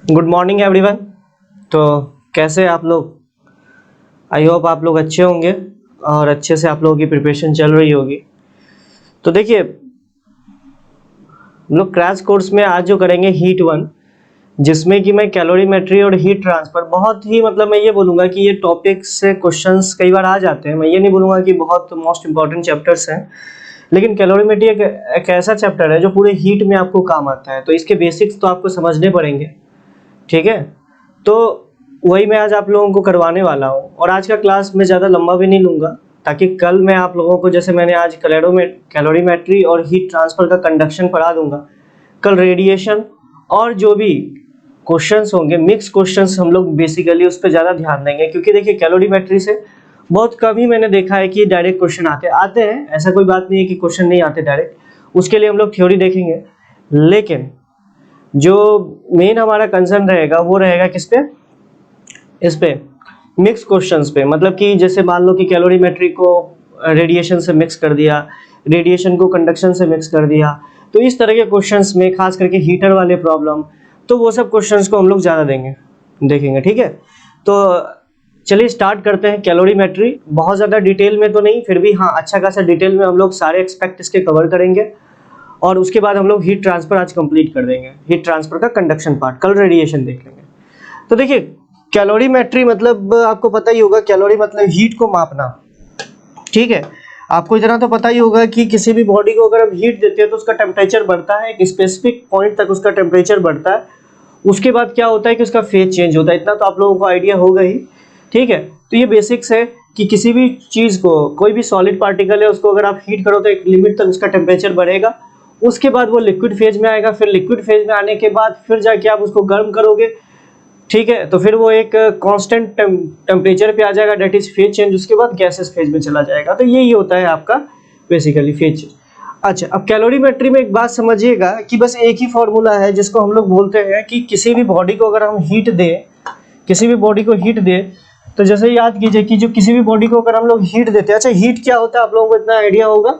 Good morning everyone. तो कैसे हैं आप लोग? आई होप आप लोग अच्छे होंगे और अच्छे से आप लोगों की प्रिपरेशन चल रही होगी। तो देखिए, हम लोग क्रैश कोर्स में आज जो करेंगे हीट वन, जिसमें कि मैं कैलोरीमेट्री और हीट ट्रांसफर बहुत ही मैं ये बोलूँगा कि ये टॉपिक्स से क्वेश्चंस कई बार आ जाते हैं। मैं ये नहीं बोलूँगा कि बहुत मोस्ट इंपॉर्टेंट चैप्टर्स हैं, लेकिन कैलोरीमेट्री एक ऐसा चैप्टर है जो पूरे हीट में आपको काम आता है। तो इसके बेसिक्स तो आपको समझने पड़ेंगे, ठीक है? तो वही मैं आज आप लोगों को करवाने वाला हूँ और आज का क्लास मैं ज़्यादा लंबा भी नहीं लूँगा, ताकि कल मैं आप लोगों को, जैसे मैंने आज कैलोरीमेट्री और हीट ट्रांसफ़र का कंडक्शन पढ़ा दूंगा, कल रेडिएशन और जो भी क्वेश्चंस होंगे, मिक्स क्वेश्चंस, हम लोग बेसिकली उस पर ज़्यादा ध्यान देंगे। क्योंकि देखिए, कैलोरीमेट्री से बहुत कम ही मैंने देखा है कि डायरेक्ट क्वेश्चन आते हैं। ऐसा कोई बात नहीं है कि क्वेश्चन नहीं आते डायरेक्ट, उसके लिए हम लोग थ्योरी देखेंगे। लेकिन जो मेन हमारा कंसर्न रहेगा वो रहेगा किस पे? इस पे मिक्स क्वेश्चंस पे। मतलब कि जैसे मान लो कि कैलोरीमेट्री को रेडिएशन से मिक्स कर दिया, रेडिएशन को कंडक्शन से मिक्स कर दिया, तो इस तरह के क्वेश्चंस में खास करके हीटर वाले प्रॉब्लम, तो वो सब क्वेश्चंस को हम लोग ज़्यादा देखेंगे, ठीक है? तो चलिए स्टार्ट करते हैं। कैलोरीमेट्री बहुत ज़्यादा डिटेल में तो नहीं, फिर भी हाँ अच्छा खासा डिटेल में हम लोग सारे एस्पेक्ट इसके कवर करेंगे। और उसके बाद हम लोग हीट ट्रांसफर आज कंप्लीट कर देंगे, हीट ट्रांसफर का कंडक्शन पार्ट, कल रेडिएशन देख लेंगे। तो देखिए, कैलोरीमेट्री मतलब आपको पता ही होगा, कैलोरी मतलब हीट को मापना, ठीक है? आपको इतना तो पता ही होगा कि किसी भी बॉडी को अगर हम हीट देते हैं तो उसका टेम्परेचर बढ़ता है, एक स्पेसिफिक पॉइंट तक उसका टेम्परेचर बढ़ता है। उसके बाद क्या होता है कि उसका फेज चेंज होता है। इतना तो आप लोगों को आइडिया होगा ही, ठीक है? तो ये बेसिक्स है कि किसी भी चीज़ को, कोई भी सॉलिड पार्टिकल है, उसको अगर आप हीट करो तो एक लिमिट तक उसका टेम्परेचर बढ़ेगा। उसके बाद वो लिक्विड फेज में आएगा, फिर लिक्विड फेज में आने के बाद फिर जाके आप उसको गर्म करोगे, ठीक है? तो फिर वो एक कांस्टेंट टेम्परेचर पे आ जाएगा, डेट इज फेज चेंज। उसके बाद गैसेस फेज में चला जाएगा। तो यही होता है आपका बेसिकली फेज चेंज। अच्छा, अब कैलोरीमेट्री में एक बात समझिएगा कि बस एक ही फॉर्मूला है जिसको हम लोग बोलते हैं कि किसी भी बॉडी को अगर हम हीट दें, किसी भी बॉडी को हीट दें, तो जैसे याद कीजिए कि जो किसी भी बॉडी को अगर हम लोग हीट देते हैं, अच्छा हीट क्या होता है आप लोगों को इतना आइडिया होगा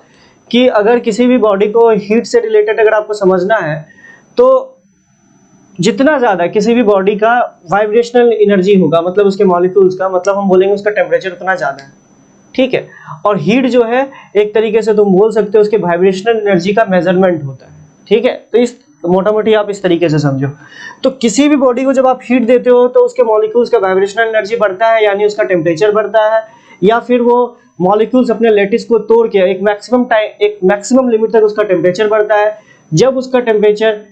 कि अगर किसी भी बॉडी को हीट से रिलेटेड अगर आपको समझना है, तो जितना ज़्यादा किसी भी बॉडी का वाइब्रेशनल एनर्जी होगा, मतलब उसके मॉलिक्यूल्स का, मतलब हम बोलेंगे उसका टेम्परेचर उतना ज़्यादा है, ठीक है? और हीट जो है एक तरीके से तुम बोल सकते हो उसके वाइब्रेशनल एनर्जी का मेजरमेंट होता है, ठीक है? तो इस मोटा मोटी आप इस तरीके से समझो। तो किसी भी बॉडी को जब आप हीट देते हो तो उसके मॉलिक्यूल्स का वाइब्रेशनल एनर्जी बढ़ता है, यानी उसका टेम्परेचर बढ़ता है, या फिर वो मॉलिक्यूल्स अपने लैटिस को तोड़ के एक मैक्सिमम लिमिट तक उसका टेम्परेचर बढ़ता है। जब उसका टेम्परेचर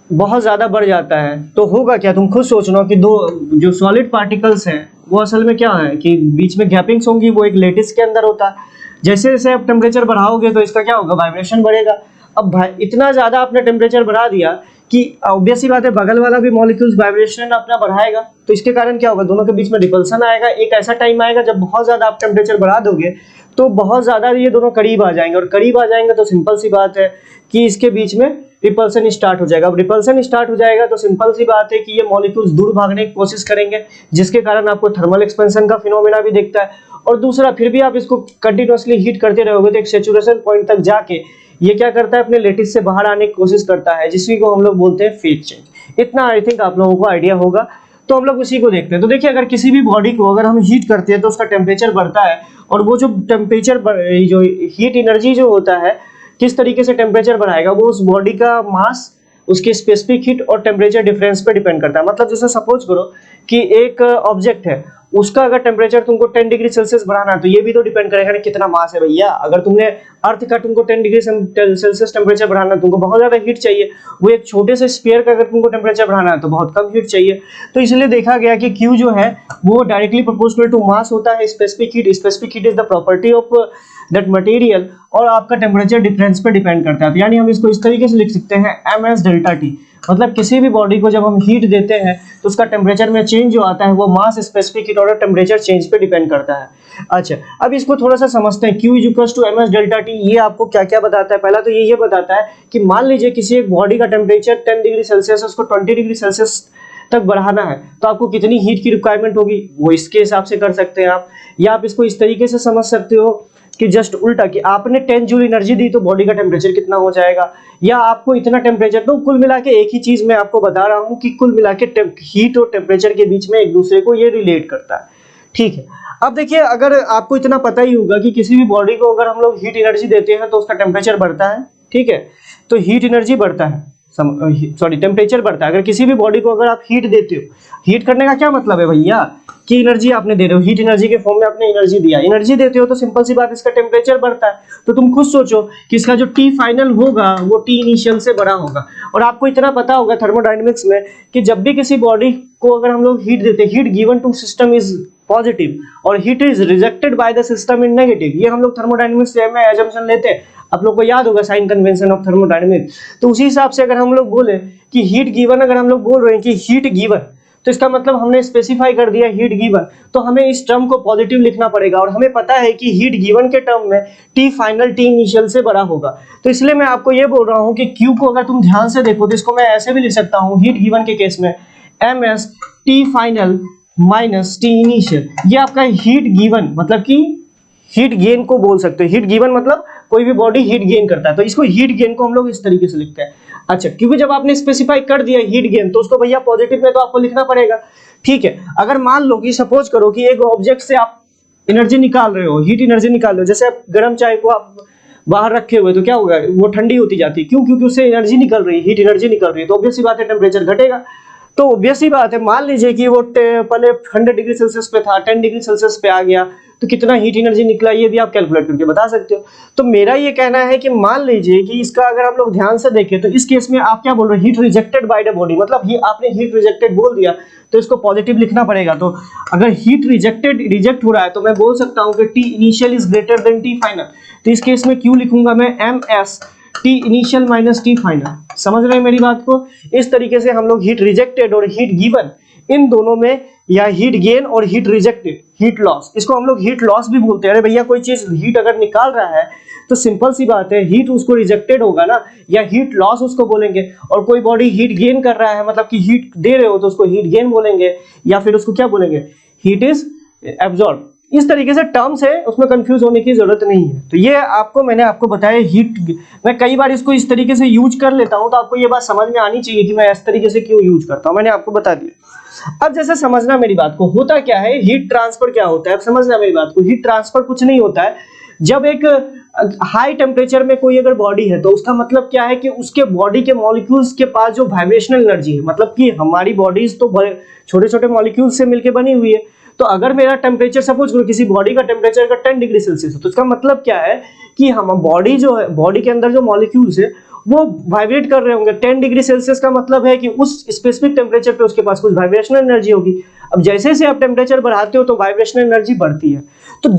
बहुत ज़्यादा बढ़ जाता है तो होगा क्या, तुम खुद सोचना कि दो जो सॉलिड पार्टिकल्स हैं वो असल में क्या है कि बीच में गैपिंग्स होंगी, वो एक लेटिस के अंदर होता है। जैसे जैसे आप टेम्परेचर बढ़ाओगे तो इसका क्या होगा, वाइब्रेशन बढ़ेगा। अब इतना ज़्यादा आपने टेम्परेचर बढ़ा दिया कि ऑब्वियस सी बात है बगल वाला भी मॉलिक्यूल्स वाइब्रेशन अपना बढ़ाएगा, तो इसके कारण क्या होगा, दोनों के बीच में रिपल्सन आएगा। एक ऐसा टाइम आएगा जब बहुत ज़्यादा आप टेम्परेचर बढ़ा दोगे तो बहुत ज़्यादा ये दोनों करीब आ जाएंगे, और करीब आ जाएंगे तो सिंपल सी बात है कि इसके बीच में रिपल्सन स्टार्ट हो जाएगा। अब रिपल्सन स्टार्ट हो जाएगा तो सिंपल सी बात है कि ये मॉलिक्यूल्स दूर भागने की कोशिश करेंगे, जिसके कारण आपको थर्मल एक्सपेंशन का फिनोमेना भी दिखता है। और दूसरा, फिर भी आप इसको कंटिन्यूअसली हीट करते रहोगे तो एक सैचुरेशन पॉइंट तक जाके ये क्या करता है, अपने लेटिस से बाहर आने की कोशिश करता है, जिसकी को हम लोग बोलते हैं फेज चेंज। इतना आई थिंक आप लोगों को आइडिया होगा। तो हम लोग उसी को देखते हैं। तो देखिए, अगर किसी भी बॉडी को अगर हम हीट करते हैं तो उसका टेम्परेचर बढ़ता है, और वो जो टेम्परेचर जो हीट एनर्जी जो होता है किस तरीके से टेम्परेचर बढ़ाएगा, वो उस बॉडी का मास, उसके स्पेसिफिक हीट और टेम्परेचर डिफरेंस पे डिपेंड करता है। मतलब जैसे सपोज करो कि एक ऑब्जेक्ट है, उसका अगर टेम्परेचर तुमको 10 डिग्री सेल्सियस बढ़ाना है तो ये भी तो डिपेंड करेगा ना कितना मास है भैया। अगर तुमने अर्थ का तुमको 10 डिग्री सेल्सियस टेम्परेचर बढ़ाना है, तुमको बहुत ज्यादा हीट चाहिए। वो एक छोटे से स्फीयर का अगर तुमको टेम्परेचर बढ़ाना है तो बहुत कम हीट चाहिए। तो इसलिए देखा गया कि Q जो है वो डायरेक्टली प्रोपोर्शनल टू मास होता है, specific heat is the property of that material, और आपका टेम्परेचर डिफरेंस पे डिपेंड करता है। तो यानी हम इसको इस तरीके से लिख सकते हैं ms डेल्टा टी। मतलब किसी भी बॉडी को जब हम हीट देते हैं तो उसका टेम्परेचर में चेंज जो आता है वो मास, स्पेसिफिक हीट और टेम्परेचर चेंज पे डिपेंड करता है। अच्छा, अब इसको थोड़ा सा समझते हैं। Q equals to ms delta T, ये आपको क्या क्या बताता है? पहला तो ये बताता है कि मान लीजिए किसी एक बॉडी का टेम्परेचर 10 डिग्री सेल्सियस, उसको 20 डिग्री सेल्सियस तक बढ़ाना है तो आपको कितनी हीट की रिक्वायरमेंट होगी, वो इसके हिसाब से कर सकते हैं आप। या आप इसको इस तरीके से समझ सकते हो कि जस्ट उल्टा कि आपने 10 जूल एनर्जी दी तो बॉडी का टेम्परेचर कितना हो जाएगा, या आपको इतना टेम्परेचर। तो कुल मिला के एक ही चीज मैं आपको बता रहा हूं कि कुल मिला के हीट और टेम्परेचर के बीच में एक दूसरे को ये रिलेट करता है, ठीक है। अब देखिए, अगर आपको इतना पता ही होगा कि किसी भी बॉडी को अगर हम लोग हीट एनर्जी देते हैं तो उसका टेम्परेचर बढ़ता है, ठीक है। तो हीट एनर्जी बढ़ता है, सॉरी टेम्परेचर बढ़ता है। अगर किसी भी बॉडी को अगर आप हीट देते हो, हीट करने का क्या मतलब है भैया कि एनर्जी आपने दे रहे हो, हीट एनर्जी के फॉर्म में आपने एनर्जी दिया, एनर्जी देते हो तो सिंपल सी बात इसका टेम्परेचर बढ़ता है। तो तुम खुद सोचो कि इसका जो टी फाइनल होगा वो टी इनिशियल से बड़ा होगा। और आपको इतना पता होगा थर्मोडायनेमिक्स में कि जब भी किसी बॉडी को अगर हम लोग हीट देते हैं, heat given to system is positive और heat is rejected by the system in negative. ये हम लोग थर्मोडायनेमिक्स में एजम्पशन लेते हैं, आप लोग को याद होगा साइन कन्वेंशन ऑफ थर्मोडायनेमिक्स। तो उसी हिसाब से अगर हम लोग बोले कि हीट गिवन, अगर हम लोग बोल रहे हैं कि हीट गिवन, तो इसका मतलब हमने स्पेसिफाई कर दिया हीट गिवन, तो हमें इस टर्म को पॉजिटिव लिखना पड़ेगा। और हमें पता है कि हीट गिवन के टर्म में टी फाइनल टी इनिशियल से बड़ा होगा। तो इसलिए मैं आपको ये बोल रहा हूं कि क्यू को अगर तुम ध्यान से देखो तो इसको मैं ऐसे भी लिख सकता हूं हीट गिवन के केस में M S T final minus T initial. ये आपका हीट गिवन मतलब कि हीट गेन को बोल सकते हो। हीट गिवन मतलब कोई भी बॉडी हीट गेन करता है, तो इसको हीट गेन को हम लोग इस तरीके से लिखते हैं। अच्छा, क्योंकि जब आपने स्पेसिफाई कर दिया हीट गेन तो उसको भैया पॉजिटिव में तो आपको लिखना पड़ेगा, ठीक है। अगर मान लो कि सपोज करो कि एक ऑब्जेक्ट से आप एनर्जी निकाल रहे हो, हीट एनर्जी निकाल रहे हो, जैसे आप गर्म चाय को आप बाहर रखे हुए तो क्या होगा, वो ठंडी होती जाती है। क्यों? क्योंकि उससे एनर्जी निकल रही है, हीट एनर्जी निकल रही है, तो ऑब्वियस सी बात है टेम्परेचर घटेगा। तो ऑब्वियस ही बात है, मान लीजिए कि वो पहले 100 डिग्री सेल्सियस पे था, 10 डिग्री सेल्सियस पे आ गया, तो कितना हीट एनर्जी निकला ये भी आप कैलकुलेट करके बता सकते हो। तो मेरा ये कहना है कि मान लीजिए कि इसका अगर हम लोग ध्यान से देखें तो इस केस में आप क्या बोल रहे हो, heat rejected by the body, मतलब ये आपने हीट रिजेक्टेड बोल दिया तो इसको पॉजिटिव लिखना पड़ेगा। तो अगर हीट रिजेक्ट हो रहा है तो मैं बोल सकता हूं कि T initial is greater than T final. तो इस केस में क्यू लिखूंगा मैं M S T initial minus T final. समझ रहे हैं मेरी बात को? इस तरीके से हम लोग हीट रिजेक्टेड और हीट गिवन इन दोनों में, या हीट गेन और हीट रिजेक्टेड, हीट लॉस, इसको हम लोग हीट लॉस भी बोलते हैं। अरे भैया कोई चीज हीट अगर निकाल रहा है तो सिंपल सी बात है हीट उसको रिजेक्टेड होगा ना, या हीट लॉस उसको बोलेंगे। और कोई बॉडी हीट गेन कर रहा है मतलब कि हीट दे रहे हो तो उसको हीट गेन बोलेंगे, या फिर उसको क्या बोलेंगे, हीट इज एब्जॉर्ब। इस तरीके से टर्म्स है, उसमें कंफ्यूज होने की जरूरत नहीं है। तो ये मैंने आपको बताया हीट। मैं कई बार इसको इस तरीके से यूज कर लेता हूं तो आपको ये बात समझ में आनी चाहिए कि मैं इस तरीके से क्यों यूज करता हूं, मैंने आपको बता दिया। अब जैसे समझना मेरी बात को, होता क्या है, हीट ट्रांसफर क्या होता है, अब समझना मेरी बात को। हीट ट्रांसफर कुछ नहीं होता है। जब एक हाई टेम्परेचर में कोई अगर बॉडी है तो उसका मतलब क्या है कि उसके बॉडी के मॉलिक्यूल्स के पास जो वाइब्रेशनल एनर्जी है, मतलब कि हमारी बॉडीज तो छोटे छोटे मॉलिक्यूल्स से मिलकर बनी हुई है। तो अगर मेरा टेम्परेचर, सपोज करो किसी बॉडी का टेम्परेचर अगर 10 डिग्री सेल्सियस है तो इसका मतलब क्या है कि हम बॉडी जो है, बॉडी के अंदर जो मॉलिक्यूल्स है वो वाइब्रेट कर रहे होंगे। 10 डिग्री सेल्सियस का मतलब है कि उस स्पेसिफिक टेम्परेचर पे उसके पास कुछ वाइब्रेशनल एनर्जी होगी। अब जैसे जैसे आप टेम्परेचर बढ़ाते हो तो वाइब्रेशनल एनर्जी बढ़ती है। तो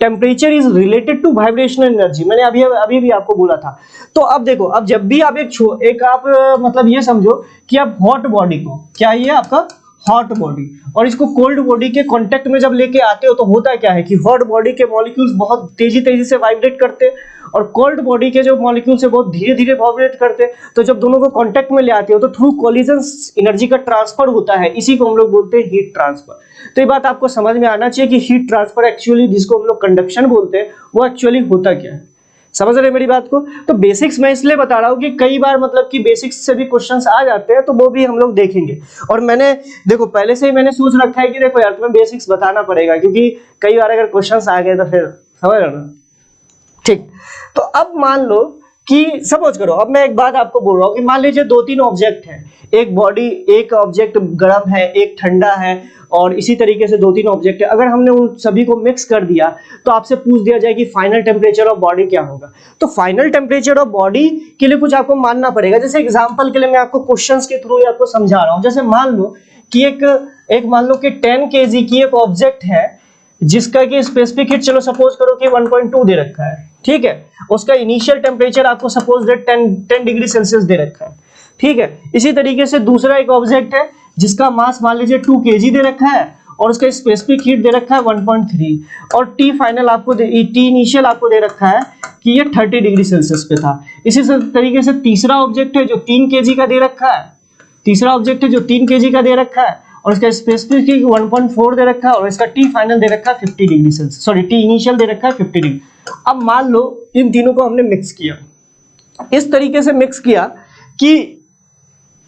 temperature is related to vibrational energy, मैंने अभी भी आपको बोला था। तो अब देखो, अब जब भी आप एक आप मतलब ये समझो कि आप हॉट बॉडी को, क्या ये आपका हॉट बॉडी, और इसको कोल्ड बॉडी के कांटेक्ट में जब लेके आते हो तो होता क्या है कि हॉट बॉडी के मॉलिक्यूल्स बहुत तेजी तेजी से वाइब्रेट करते हैं और कोल्ड बॉडी के जो मॉलिक्यूल्स है बहुत धीरे धीरे वाइब्रेट करते हैं। तो जब दोनों को कांटेक्ट में ले आते हो तो थ्रू कोलिजन एनर्जी का ट्रांसफर होता है, इसी को हम लोग बोलते हैं हीट ट्रांसफर। तो ये बात आपको समझ में आना चाहिए कि हीट ट्रांसफर एक्चुअली, जिसको हम लोग कंडक्शन बोलते हैं, वो एक्चुअली होता क्या है। समझ रहे मेरी बात को? तो बेसिक्स मैं इसलिए बता रहा हूं कि कई बार मतलब कि बेसिक्स से भी क्वेश्चंस आ जाते हैं, तो वो भी हम लोग देखेंगे। और मैंने देखो पहले से ही मैंने सोच रखा है कि देखो यार तुम्हें बेसिक्स बताना पड़ेगा, क्योंकि कई बार अगर क्वेश्चंस आ गए तो फिर समझ रहे ना। ठीक, तो अब मान लो कि सपोज करो, अब मैं एक बात आपको बोल रहा हूं कि मान लीजिए 2-3 ऑब्जेक्ट हैं, एक बॉडी, एक ऑब्जेक्ट गर्म है, एक ठंडा है, और इसी तरीके से 2-3 ऑब्जेक्ट है। अगर हमने उन सभी को मिक्स कर दिया तो आपसे पूछ दिया जाए कि फाइनल टेम्परेचर ऑफ बॉडी क्या होगा। तो फाइनल टेम्परेचर ऑफ बॉडी के लिए कुछ आपको मानना पड़ेगा। जैसे एग्जांपल के लिए मैं आपको क्वेश्चंस के थ्रू आपको समझा रहा हूं। जैसे मान लो कि एक मान लो कि 10 kg की एक ऑब्जेक्ट है जिसका कि स्पेसिफिक हीट, चलो सपोज करो कि 1.2 दे रखा है, ठीक है। उसका इनिशियल टेम्परेचर आपको सपोज दैट 10 डिग्री सेल्सियस दे रखा है, ठीक है। इसी तरीके से दूसरा एक ऑब्जेक्ट है जिसका मास मान लीजिए 2 kg दे रखा है और उसका स्पेसिफिक हीट दे रखा है 1.3, और टी फाइनल आपको टी इनिशियल आपको दे रखा है कि ये 30 डिग्री सेल्सियस पे था। इसी तरीके से तीसरा ऑब्जेक्ट है जो 3 kg का दे रखा है, तीसरा ऑब्जेक्ट है जो 3 kg का दे रखा है और इसका स्पेसिफिक हीट 1.4 दे रखा है और इसका टी फाइनल दे रखा है 50 degree Celsius, sorry T initial दे रखा है 50 डिग्री। अब मान लो इन तीनों को हमने मिक्स किया, इस तरीके से मिक्स किया कि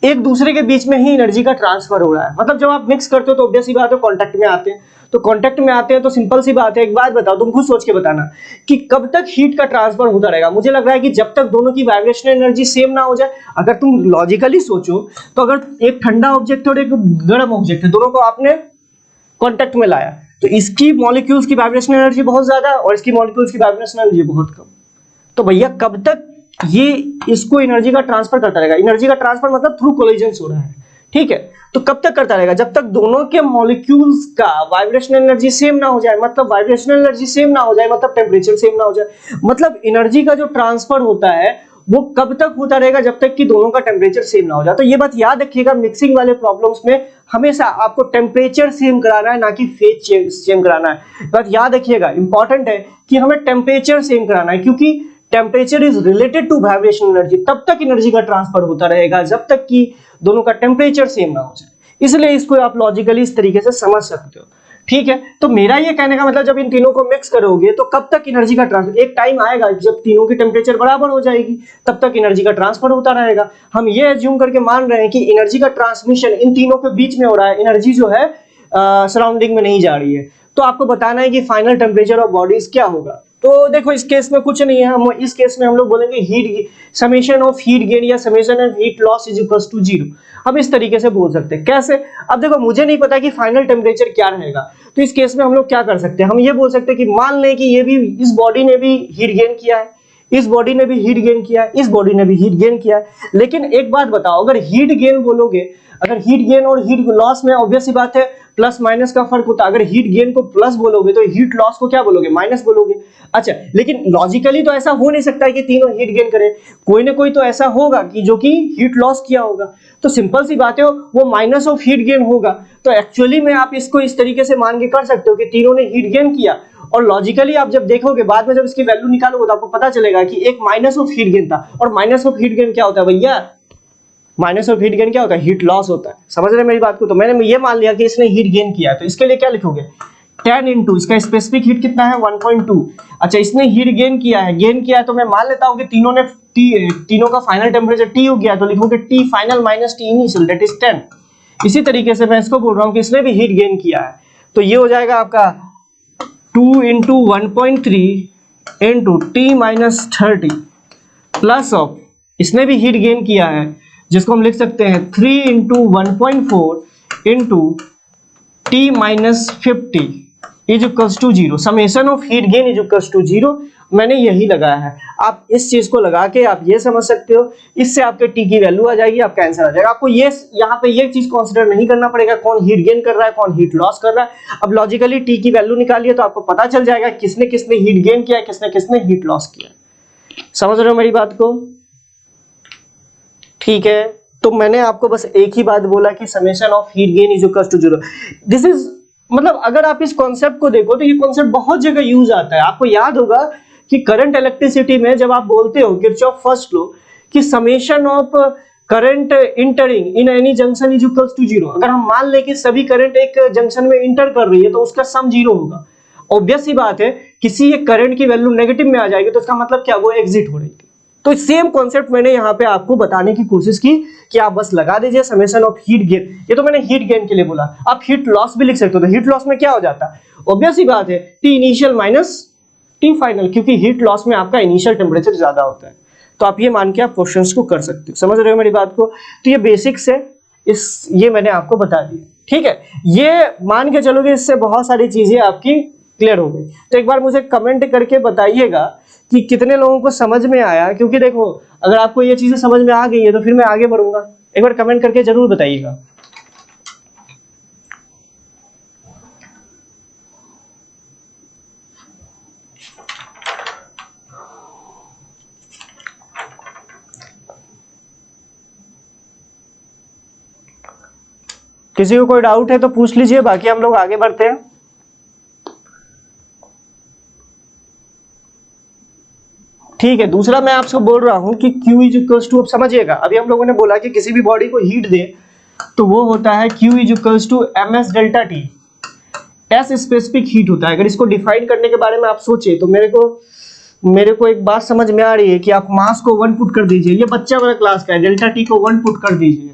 एक दूसरे के बीच में ही एनर्जी का ट्रांसफर हो रहा है। मतलब जब आप मिक्स करते हो तो ऑब्वियस सी बात है कांटेक्ट में आते हैं, तो कांटेक्ट में आते हैं तो सिंपल सी बात है, एक बात बताओ, तुम खुद सोच के बताना कि कब तक हीट का ट्रांसफर होता रहेगा। मुझे लग रहा है कि जब तक दोनों की वाइब्रेशनल एनर्जी सेम ना हो जाए। अगर तुम लॉजिकली सोचो तो अगर एक ठंडा ऑब्जेक्ट और एक गर्म ऑब्जेक्ट है, दोनों को आपने कांटेक्ट में लाया, तो इसकी मॉलिक्यूल्स की वाइब्रेशनल एनर्जी बहुत ज्यादा और इसकी मॉलिक्यूल्स की वाइब्रेशनल एनर्जी बहुत कम। तो भैया कब तक ये इसको एनर्जी का ट्रांसफर करता रहेगा? एनर्जी का ट्रांसफर मतलब थ्रू कोलिजन हो रहा है, ठीक है। तो कब तक करता रहेगा? जब तक दोनों के मॉलिक्यूल्स का वाइब्रेशनल एनर्जी सेम ना हो जाए। मतलब वाइब्रेशनल एनर्जी सेम ना हो जाए मतलब टेम्परेचर सेम ना हो जाए। मतलब एनर्जी का जो ट्रांसफर होता है वो कब तक होता रहेगा? जब तक कि दोनों का टेम्परेचर सेम ना हो जाए। तो ये बात याद रखिएगा, मिक्सिंग वाले प्रॉब्लम्स में हमेशा आपको टेम्परेचर सेम कराना है, ना कि फेज सेम कराना है। बात याद रखिएगा, इंपॉर्टेंट है कि हमें टेम्परेचर सेम कराना है, क्योंकि temperature is related to vibrational energy. तब तक एनर्जी का ट्रांसफर होता रहेगा जब तक कि दोनों का टेम्परेचर सेम ना हो जाए। इसलिए इसको आप लॉजिकली इस तरीके से समझ सकते हो, ठीक है। तो मेरा ये कहने का मतलब जब इन तीनों को मिक्स करोगे तो कब तक एनर्जी का ट्रांसफर, एक टाइम आएगा जब तीनों की टेम्परेचर बराबर हो जाएगी, तब तक एनर्जी का ट्रांसफर होता रहेगा। हम ये एज्यूम करके मान रहे हैं कि एनर्जी का ट्रांसमिशन इन तीनों के बीच में हो रहा है, एनर्जी जो है सराउंडिंग में नहीं जा रही है। तो आपको बताना है कि फाइनल टेम्परेचर ऑफ बॉडीज क्या होगा। तो देखो इस केस में कुछ नहीं है, हम इस केस में हम लोग बोलेंगे heat summation of heat gain या summation of heat loss is equal to 0। हम इस तरीके से बोल सकते हैं। कैसे? अब देखो मुझे नहीं पता कि फाइनल टेम्परेचर क्या रहेगा, तो इस केस में हम लोग क्या कर सकते हैं, हम ये बोल सकते हैं कि मान लें कि ये भी, इस बॉडी ने भी हीट गेन किया है, इस बॉडी ने भी हीट गेन किया है, इस बॉडी ने भी हीट गेन किया है। लेकिन एक बात बताओ, अगर हीट गेन बोलोगे, अगर हीट गेन और हीट लॉस में ऑब्वियस सी बात है प्लस माइनस का फर्क होता है। अगर हीट गेन को प्लस बोलोगे तो हीट लॉस को क्या बोलोगे? माइनस बोलोगे। अच्छा, लेकिन लॉजिकली तो ऐसा हो नहीं सकता है कि तीनों हीट गेन करें, कोई ना कोई तो ऐसा होगा कि जो कि हीट लॉस किया होगा। तो सिंपल सी बात है वो माइनस ऑफ हीट गेन होगा। तो एक्चुअली में आप इसको इस तरीके से मान के कर सकते हो कि तीनों ने हीट गेन किया, और लॉजिकली आप जब देखोगे बाद में जब इसकी वैल्यू निकालोगे तो आपको पता चलेगा कि एक माइनस ऑफ हीट गेन था। और माइनस ऑफ हीट गेन क्या होता है भैया? माइनस ऑफ हीट गेन क्या होता है? हीट लॉस होता है। समझ रहे मेरी बात को? तो मैंने ये मान लिया कि इसने हीट गेन किया, तो इसके लिए क्या लिखोगे? 10 इंटू इसका स्पेसिफिक हीट कितना है? 1.2। अच्छा, इसने हीट गेन किया है, तो मैं मान लेता हूं कि तीनों का फाइनल टेम्परेचर T हो गया, तो लिखोगे T final minus T initial that is 10। इसी तरीके से मैं इसको बोल रहा हूं कि इसने भी हीट गेन किया है, तो ये हो जाएगा आपका 2 into 1.3 into T minus 30 plus of इसने भी हीट गेन किया है, जिसको हम लिख सकते हैं 3 into 1.4 into T minus 50 is equals to 0। Summation of heat gain is equals to 0। मैंने यही लगाया है। आप इस चीज को लगा के आप ये समझ सकते हो, इससे आपके T की वैल्यू आ जाएगी, आपका आंसर आ जाएगा। आपको ये यहाँ पे ये चीज कंसीडर नहीं करना पड़ेगा कौन हीट गेन कर रहा है कौन हीट लॉस कर रहा है। अब लॉजिकली T की वैल्यू निकालिए तो आपको पता चल जाएगा किसने किसने हीट गेन किया है, किसने किसने हीट लॉस किया। समझ रहे हो मेरी बात को? ठीक है, तो मैंने आपको बस एक ही बात बोला कि summation of heat gain is equal to 0। This is, मतलब अगर आप इस कॉन्सेप्ट को देखो तो ये कॉन्सेप्ट बहुत जगह यूज आता है। आपको याद होगा कि करंट इलेक्ट्रिसिटी में जब आप बोलते हो किरचॉफ फर्स्ट लॉ कि summation of current entering in any junction is equal to 0। अगर हम मान लें कि सभी करंट एक जंक्शन में इंटर कर रही है तो उसका सम 0 होगा। ऑब्वियस सी बात है, किसी एक करंट की वैल्यू नेगेटिव में आ जाएगी तो इसका मतलब क्या? वो एग्जिट हो रही थी। तो सेम कॉन्सेप्ट मैंने यहाँ पे आपको बताने की कोशिश की कि आप बस लगा दीजिए समेशन ऑफ हीट गेन। ये तो मैंने हीट गेन के लिए बोला, आप हीट लॉस भी लिख सकते हो। तो हीट लॉस में क्या हो जाता है? ऑब्वियस सी बात है T initial minus T final, क्योंकि हीट लॉस में आपका इनिशियल टेम्परेचर ज्यादा होता है। तो आप ये मान के आप क्वेश्चंस को कर सकते हो। समझ रहे हो मेरी बात को? तो ये बेसिक्स है, ये मैंने आपको बता दिया, ठीक है। ये मान के चलोगे, इससे बहुत सारी चीजें आपकी क्लियर हो गई। तो एक बार मुझे कमेंट करके बताइएगा कि कितने लोगों को समझ में आया, क्योंकि देखो अगर आपको ये चीजें समझ में आ गई है तो फिर मैं आगे बढ़ूंगा। एक बार कमेंट करके जरूर बताइएगा। किसी को कोई डाउट है तो पूछ लीजिए, बाकी हम लोग आगे बढ़ते हैं। ठीक है, दूसरा मैं आपसे बोल रहा हूं कि Q इज इक्वल्स टू, अब समझिएगा, अभी हम लोगों ने बोला कि किसी भी बॉडी को हीट दे तो वो होता है Q is equals to ms delta T। S specific heat होता है। अगर इसको डिफाइन करने के बारे में आप सोचे तो मेरे को मेरे को एक बात समझ में आ रही है कि आप मास को 1 पुट कर दीजिए, ये बच्चा वाला क्लास का है, डेल्टा टी को 1 पुट कर दीजिए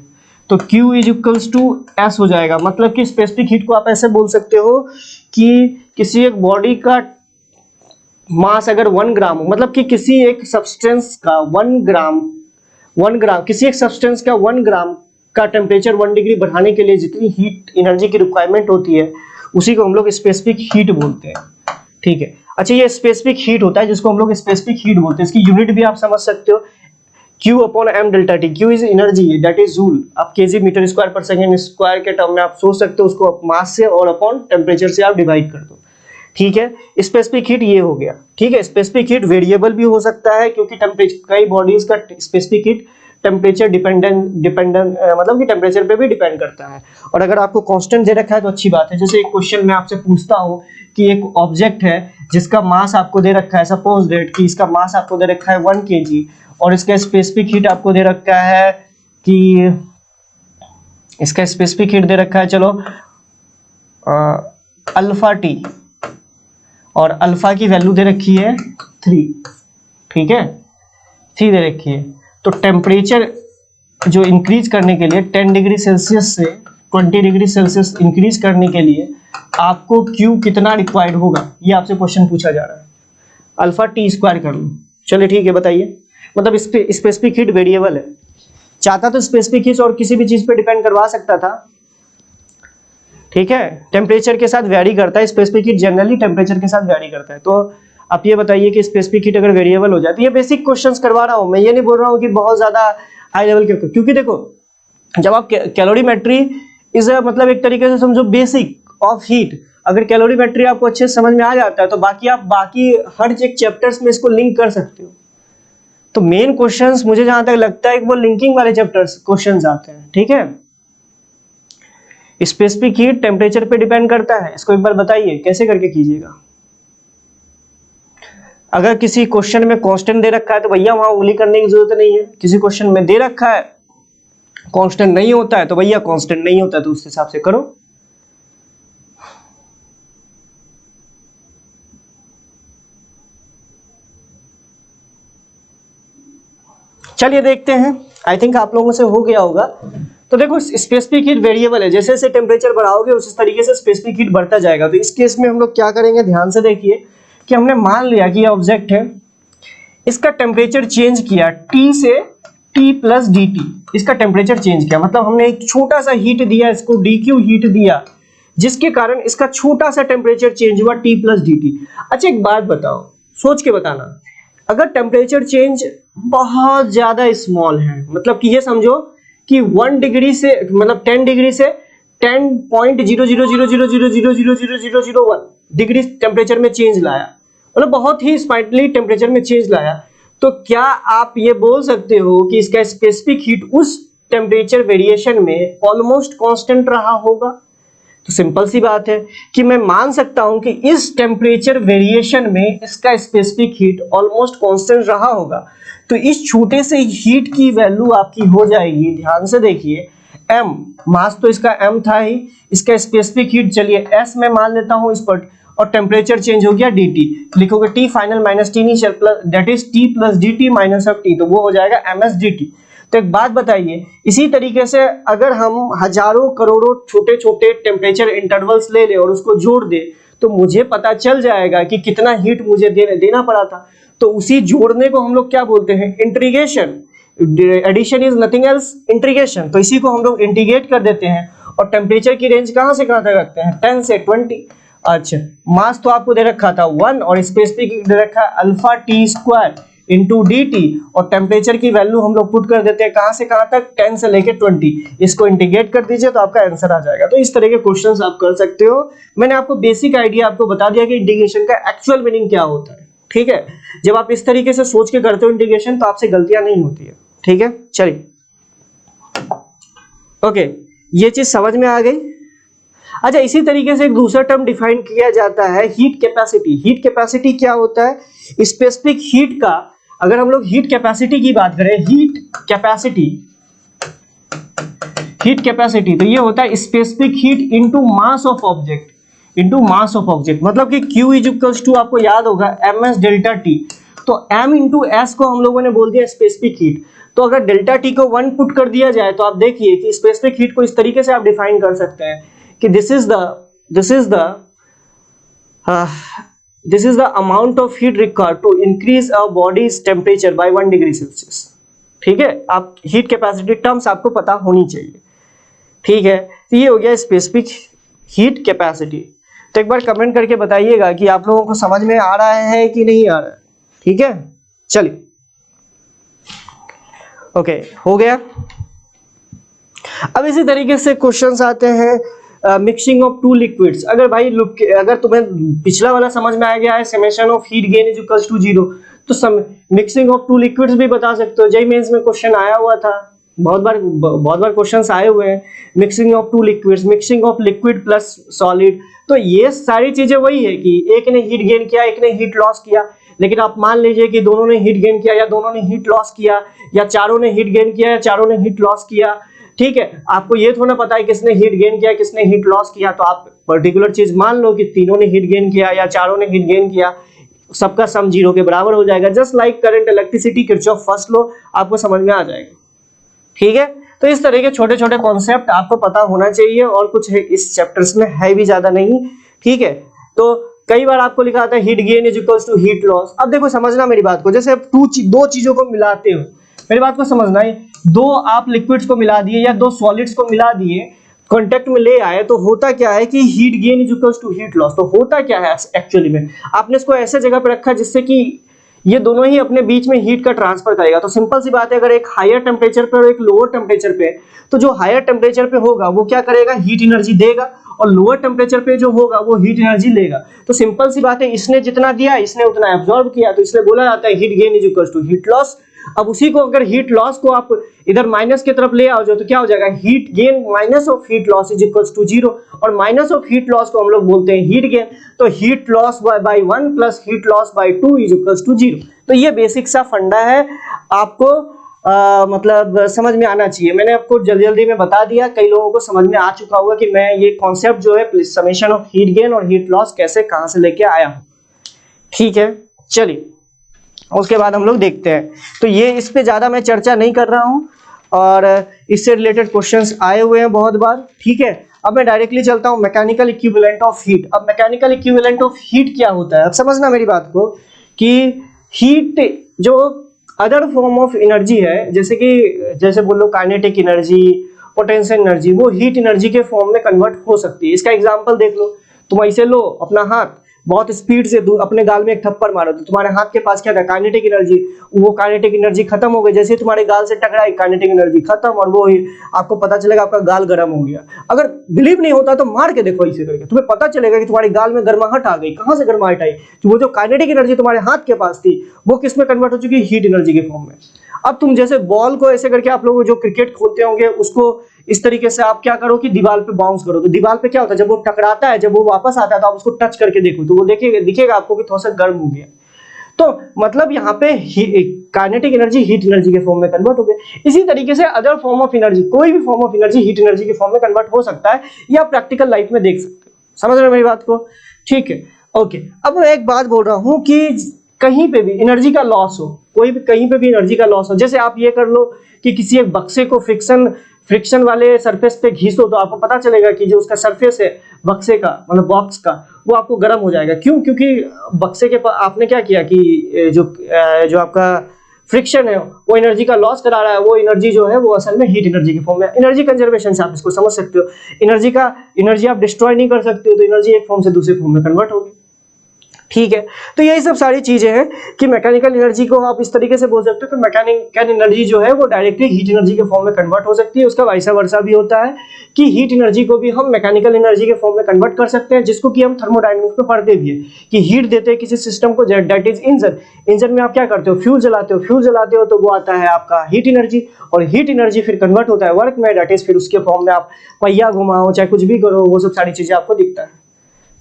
तो Q is equals to S हो जाएगा। मतलब कि स्पेसिफिक हीट को आप ऐसे बोल सकते हो कि किसी एक बॉडी का मास अगर 1 ग्राम हो, मतलब कि किसी एक सब्सटेंस का 1 ग्राम किसी एक सब्सटेंस का 1 ग्राम का टेम्परेचर 1 डिग्री बढ़ाने के लिए जितनी हीट एनर्जी की रिक्वायरमेंट होती है उसी को हम लोग स्पेसिफिक हीट बोलते हैं। ठीक है, अच्छा ये स्पेसिफिक हीट होता है जिसको हम लोग स्पेसिफिक हीट बोलते हैं। इसकी यूनिट भी आप समझ सकते हो, Q upon m delta T. Q is energy, that is joule. आप केजी मीटर स्क्वायर पर सेकंड स्क्वायर के टर्म में आप सोच सकते हो, उसको मास से और अपॉन टेम्परेचर से आप डिवाइड कर दो। ठीक है, स्पेसिफिक हीट ये हो गया। ठीक है, स्पेसिफिक हीट वेरिएबल भी हो सकता है क्योंकि टेम्परेचर, कई बॉडीज का स्पेसिफिक हीट टेम्परेचर डिपेंडेंट मतलब कि टेम्परेचर पे भी डिपेंड करता है। और अगर आपको कांस्टेंट दे रखा है तो अच्छी बात है। जैसे एक क्वेश्चन मैं आपसे पूछता हूं कि एक ऑब्जेक्ट है जिसका मास आपको दे रखा है, सपोज दैट कि इसका मास आपको दे रखा है 1 kg और इसका स्पेसिफिक हीट आपको दे रखा है कि इसका स्पेसिफिक हीट दे रखा है, चलो अल्फा टी, और अल्फा की वैल्यू दे रखी है 3। ठीक है, 3 दे रखी है। तो टेम्परेचर जो इंक्रीज करने के लिए 10 डिग्री सेल्सियस से 20 डिग्री सेल्सियस इंक्रीज करने के लिए आपको Q कितना रिक्वायर्ड होगा, ये आपसे क्वेश्चन पूछा जा रहा है। अल्फा टी स्क्वायर कर लो। चलिए ठीक है, बताइए। मतलब स्पेसिफिक हीट वेरिएबल है, चाहता तो स्पेसिफिक हीट और किसी भी चीज पे डिपेंड करवा सकता था। ठीक है, टेम्परेचर के साथ वैरी करता है, स्पेसिफिक हीट जनरली टेम्परेचर के साथ वैरी करता है। तो आप ये बताइए कि स्पेसिफिक हीट अगर वेरिएबल हो जाती है, बेसिक क्वेश्चंस करवा रहा हूं मैं, ये नहीं बोल रहा हूं कि बहुत ज्यादा हाई लेवल के, क्योंकि देखो जब आप कैलोरीमेट्री इज मतलब एक तरीके से समझो बेसिक ऑफ हीट, अगर कैलोरीमेट्री आपको अच्छे से समझ में आ जाता है तो बाकी आप बाकी हर एक चैप्टर्स में इसको लिंक कर सकते हो। तो मेन क्वेश्चंस मुझे जहां तक लगता है कि वो लिंकिंग वाले चैप्टर्स क्वेश्चंस आते हैं। ठीक है, स्पेसिफिक हीट टेम्परेचर पे डिपेंड करता है, इसको एक बार बताइए कैसे करके कीजिएगा। अगर किसी क्वेश्चन में कांस्टेंट दे रखा है तो भैया वहां उंगली करने की जरूरत नहीं है। किसी क्वेश्चन में दे रखा है कांस्टेंट नहीं होता है तो भैया कांस्टेंट नहीं होता है, तो उस हिसाब से करो। चलिए देखते हैं, आई थिंक आप लोगों से हो गया होगा। तो देखो स्पेसिफिक हीट वेरिएबल है, जैसे जैसे टेम्परेचर बढ़ाओगे उस तरीके से स्पेसिफिक हीट बढ़ता जाएगा। तो इस केस में हम लोग क्या करेंगे, ध्यान से देखिए कि हमने मान लिया कि ये ऑब्जेक्ट है, इसका टेम्परेचर चेंज किया T से T प्लस डी टी, इसका टेम्परेचर चेंज किया, मतलब हमने एक छोटा सा हीट दिया, इसको DQ हीट दिया, जिसके कारण इसका छोटा सा टेम्परेचर चेंज हुआ T प्लस डी टी। अच्छा एक बात बताओ, सोच के बताना, अगर टेम्परेचर चेंज बहुत ज्यादा स्मॉल है, मतलब कि ये समझो कि 1 डिग्री से मतलब 10 डिग्री से 10.000000000001 डिग्री टेम्परेचर में चेंज लाया, मतलब बहुत ही स्लाइटली टेम्परेचर में चेंज लाया, तो क्या आप ये बोल सकते हो कि इसका स्पेसिफिक हीट उस टेम्परेचर वेरिएशन में ऑलमोस्ट कांस्टेंट रहा होगा? तो सिंपल सी बात है कि मैं मान सकता हूं कि इस टेम्परेचर वेरिएशन में इसका स्पेसिफिक हीट ऑलमोस्ट कांस्टेंट रहा होगा। तो इस छोटे से हीट की वैल्यू आपकी हो जाएगी, ध्यान से देखिए, m, मास तो इसका m था ही, इसका स्पेसिफिक हीट चलिए s में मान लेता हूं इस पर, और टेम्परेचर चेंज हो गया dt, लिखोगे t final minus t initial plus that is t plus dt minus of t, तो वो हो जाएगा ms dt। तो एक बात बताइए, इसी तरीके से अगर हम हजारों करोड़ों छोटे छोटे टेम्परेचर इंटरवल्स ले ले और उसको जोड़ दे तो मुझे पता चल जाएगा कि कितना हीट मुझे देना पड़ा था। तो उसी जोड़ने को हम लोग क्या बोलते हैं, integration. Addition is nothing else integration, तो इसी को हम लोग इंटीग्रेट कर देते हैं। और टेम्परेचर की रेंज कहां से कहां तक रखते हैं, 10 से 20। अच्छा मास तो आपको दे रखा था 1 और स्पेसिफिक दे रखा है alpha T square into D T, और टेम्परेचर की वैल्यू हम लोग पुट कर देते हैं कहां से कहां तक, 10 से लेके 20। इसको इंटीग्रेट कर दीजिए तो आपका आंसर आ जाएगा। तो इस तरह के क्वेश्चंस आप कर सकते हो। मैंने आपको बेसिक आइडिया आपको बता दिया कि इंटीग्रेशन का एक्चुअल मीनिंग क्या होता है। ठीक है, जब आप इस तरीके से सोच के करते हो इंटीग्रेशन तो आपसे गलतियां नहीं होती है। ठीक है, चलिए ओके, ये चीज समझ में आ गई। अच्छा इसी तरीके से एक दूसरा टर्म डिफाइन किया जाता है हीट कैपेसिटी। हीट कैपेसिटी क्या होता है, स्पेसिफिक हीट का, अगर हम लोग हीट कैपेसिटी की बात करें, हीट कैपेसिटी तो ये होता है specific heat into mass of object, मतलब कि Q इज इक्वल्स टू, आपको याद होगा ms डेल्टा टी। तो m इंटू एस को हम लोगों ने बोल दिया स्पेसिफिक हीट। तो अगर डेल्टा टी को 1 पुट कर दिया जाए तो आप देखिए कि स्पेसिफिक हीट को इस तरीके से आप डिफाइन कर सकते हैं कि this is the amount of heat required to increase a body's temperature by 1 degree Celsius. ठीक है, आप हीट कैपेसिटी टर्म्स आपको पता होनी चाहिए। ठीक है, तो ये हो गया स्पेसिफिक हीट कैपेसिटी। तो एक बार कमेंट करके बताइएगा कि आप लोगों को समझ में आ रहा है कि नहीं आ रहा है। ठीक है, चलिए ओके, हो गया। अब इसी तरीके से क्वेश्चंस आते हैं मिक्सिंग ऑफ टू लिक्विड्स। अगर भाई अगर तुम्हें पिछला वाला समझ में आ गया है summation of heat gain is equals to 0, तो मिक्सिंग ऑफ टू लिक्विड्स भी बता सकते हो। जेईई मेंस में क्वेश्चन आया हुआ था, बहुत बार क्वेश्चंस आए हुए हैं। Mixing of two liquids, mixing of liquid plus solid, तो ये सारी चीजें वही है कि एक ने हीट गेन किया, एक ने हीट लॉस किया। लेकिन आप मान लीजिए कि दोनों ने हीट गेन किया या दोनों ने हीट लॉस किया, या चारों ने हीट गेन किया या चारों ने हीट लॉस किया। ठीक है, आपको ये थोड़ा पता है किसने हीट गेन किया किसने हीट लॉस किया, तो आप पर्टिकुलर चीज मान लो कि तीनों ने हीट गेन किया या चारों ने हीट गेन किया, सबका सम 0 के बराबर हो जाएगा। Just like current electricity, Kirchhoff first law आपको समझ में आ जाएगा। ठीक है, तो इस तरह के छोटे छोटे कॉन्सेप्ट आपको पता होना चाहिए, और कुछ है इस चैप्टर्स में है भी ज्यादा नहीं। ठीक है, तो कई बार आपको लिखा आता है heat gain is equals to heat loss. अब देखो समझना मेरी बात को, जैसे आप दो चीजों को मिलाते हो, मेरी बात को समझना है, दो आप लिक्विड्स को मिला दिए या दो सॉलिड्स को मिला दिए, कांटेक्ट में ले आए, तो होता क्या है कि heat gain is equals to heat loss. तो होता क्या है एक्चुअली में, आपने इसको ऐसे जगह पे रखा जिससे कि ये दोनों ही अपने बीच में हीट का ट्रांसफर करेगा। तो सिंपल सी बात है, अगर एक हायर टेम्परेचर पे और एक लोअर टेम्परेचर पे, तो जो हायर टेम्परेचर पे होगा वो क्या करेगा, हीट एनर्जी देगा, और लोअर टेम्परेचर पे जो होगा वो हीट एनर्जी लेगा। तो सिंपल सी बात है, इसने जितना दिया इसने उतना एब्जॉर्ब किया, तो इसलिए बोला जाता है heat gain is equal to heat loss. अब उसी को अगर हीट लॉस को आप इधर माइनस की तरफ ले आओ जो, तो क्या हो जाएगा, heat gain minus of heat loss is equal to 0, और माइनस ऑफ हीट लॉस को हम लोग बोलते हैं हीट गेन। तो heat loss by 1 plus heat loss by 2 is equal to 0। तो ये बेसिक सा फंडा है, आपको मतलब समझ में आना चाहिए। मैंने आपको जल्दी जल्दी में बता दिया, कई लोगों को समझ में आ चुका होगा कि मैं ये कॉन्सेप्ट जो है समेशन ऑफ हीट गेन और हीट लॉस कैसे कहां से लेके आया हूं। ठीक है, चलिए उसके बाद हम लोग देखते हैं। तो ये इस पे ज्यादा मैं चर्चा नहीं कर रहा हूं, और इससे रिलेटेड क्वेश्चंस आए हुए हैं बहुत बार। ठीक है, अब मैं डायरेक्टली चलता हूं मैकेनिकल इक्विवेलेंट ऑफ हीट। अब मैकेनिकल इक्विवेलेंट ऑफ हीट क्या होता है, अब समझना मेरी बात को कि हीट जो अदर फॉर्म ऑफ एनर्जी है, जैसे बोलो काइनेटिक एनर्जी, पोटेंशियल एनर्जी, वो हीट एनर्जी के फॉर्म में कन्वर्ट हो सकती है। इसका एग्जांपल देख लो, तुम ऐसे लो अपना हाथ, बहुत स्पीड से अपने गाल में एक थप्पड़ मारो, तो तुम्हारे हाथ के पास क्या था, काइनेटिक एनर्जी, वो काइनेटिक एनर्जी खत्म हो गई। जैसे तुम्हारे गाल से टकराई, काइनेटिक एनर्जी खत्म, और वो आपको पता चलेगा आपका गाल गर्म हो गया। अगर बिलीव नहीं होता तो मार के देखो ऐसे करके, तुम्हें पता चलेगा कि तुम्हारे गाल में गर्माहट आ गई। कहां से गर्माहट आई, तो वो जो काइनेटिक एनर्जी तुम्हारे हाथ के पास थी वो किस में कन्वर्ट हो चुकी है, हीट एनर्जी के फॉर्म में। अब तुम जैसे बॉल को ऐसे करके, आप लोग जो क्रिकेट खेलते होंगे उसको इस तरीके से आप क्या करो कि दीवार पे बाउंस करो, तो दीवार पे क्या होता है, जब वो टकराता है, जब वो वापस आता है, तो आप उसको टच करके देखो, तो वो दिखेगा आपको कि थोड़ा सा गर्म हो गया। तो मतलब यहाँ पे काइनेटिक एनर्जी हीट एनर्जी के फॉर्म में कन्वर्ट हो गया। इसी तरीके से अदर फॉर्म ऑफ एनर्जी, कोई भी form of energy heat energy के फॉर्म में कन्वर्ट हो सकता है, या प्रैक्टिकल लाइफ में देख सकते हो। समझ रहे हो मेरी बात को? ठीक है, ओके। अब मैं एक बात बोल रहा हूं कि कहीं पे भी एनर्जी का लॉस हो, कोई भी कहीं पे भी एनर्जी का लॉस हो, जैसे आप ये कर लो कि किसी एक बक्से को फ्रिक्शन वाले सरफेस पे घिसो, तो आपको पता चलेगा कि जो उसका सरफेस है बक्से का, मतलब बॉक्स का, वो आपको गर्म हो जाएगा। क्यों? क्योंकि बक्से के आपने क्या किया कि जो आपका फ्रिक्शन है वो एनर्जी का लॉस करा रहा है, वो एनर्जी जो है वो असल में हीट एनर्जी की फॉर्म में। एनर्जी कंजर्वेशन से आप इसको समझ सकते हो, एनर्जी आप डिस्ट्रॉय नहीं कर सकते हो, तो एनर्जी एक फॉर्म से दूसरे फॉर्म में कन्वर्ट होगी। ठीक है, तो यही सब सारी चीजें हैं कि मैकेनिकल एनर्जी को आप इस तरीके से बोल सकते हो कि मैकेनिकल एनर्जी जो है वो डायरेक्टली हीट एनर्जी के फॉर्म में कन्वर्ट हो सकती है। उसका वाइसा वर्सा भी होता है कि हीट एनर्जी को भी हम मैकेनिकल एनर्जी के फॉर्म में कन्वर्ट कर सकते हैं, जिसको कि हम थर्मोडायनामिक्स में पढ़ते भी है कि हीट देते हैं किसी सिस्टम को, दैट इज इंजन में आप क्या करते हो, फ्यूल जलाते हो, तो वो आता है आपका हीट एनर्जी, और हीट एनर्जी फिर कन्वर्ट होता है वर्क में, दैट इज फिर उसके फॉर्म में आप पहिया घुमाओ चाहे कुछ भी करो, वो सब सारी चीजें आपको दिखता है।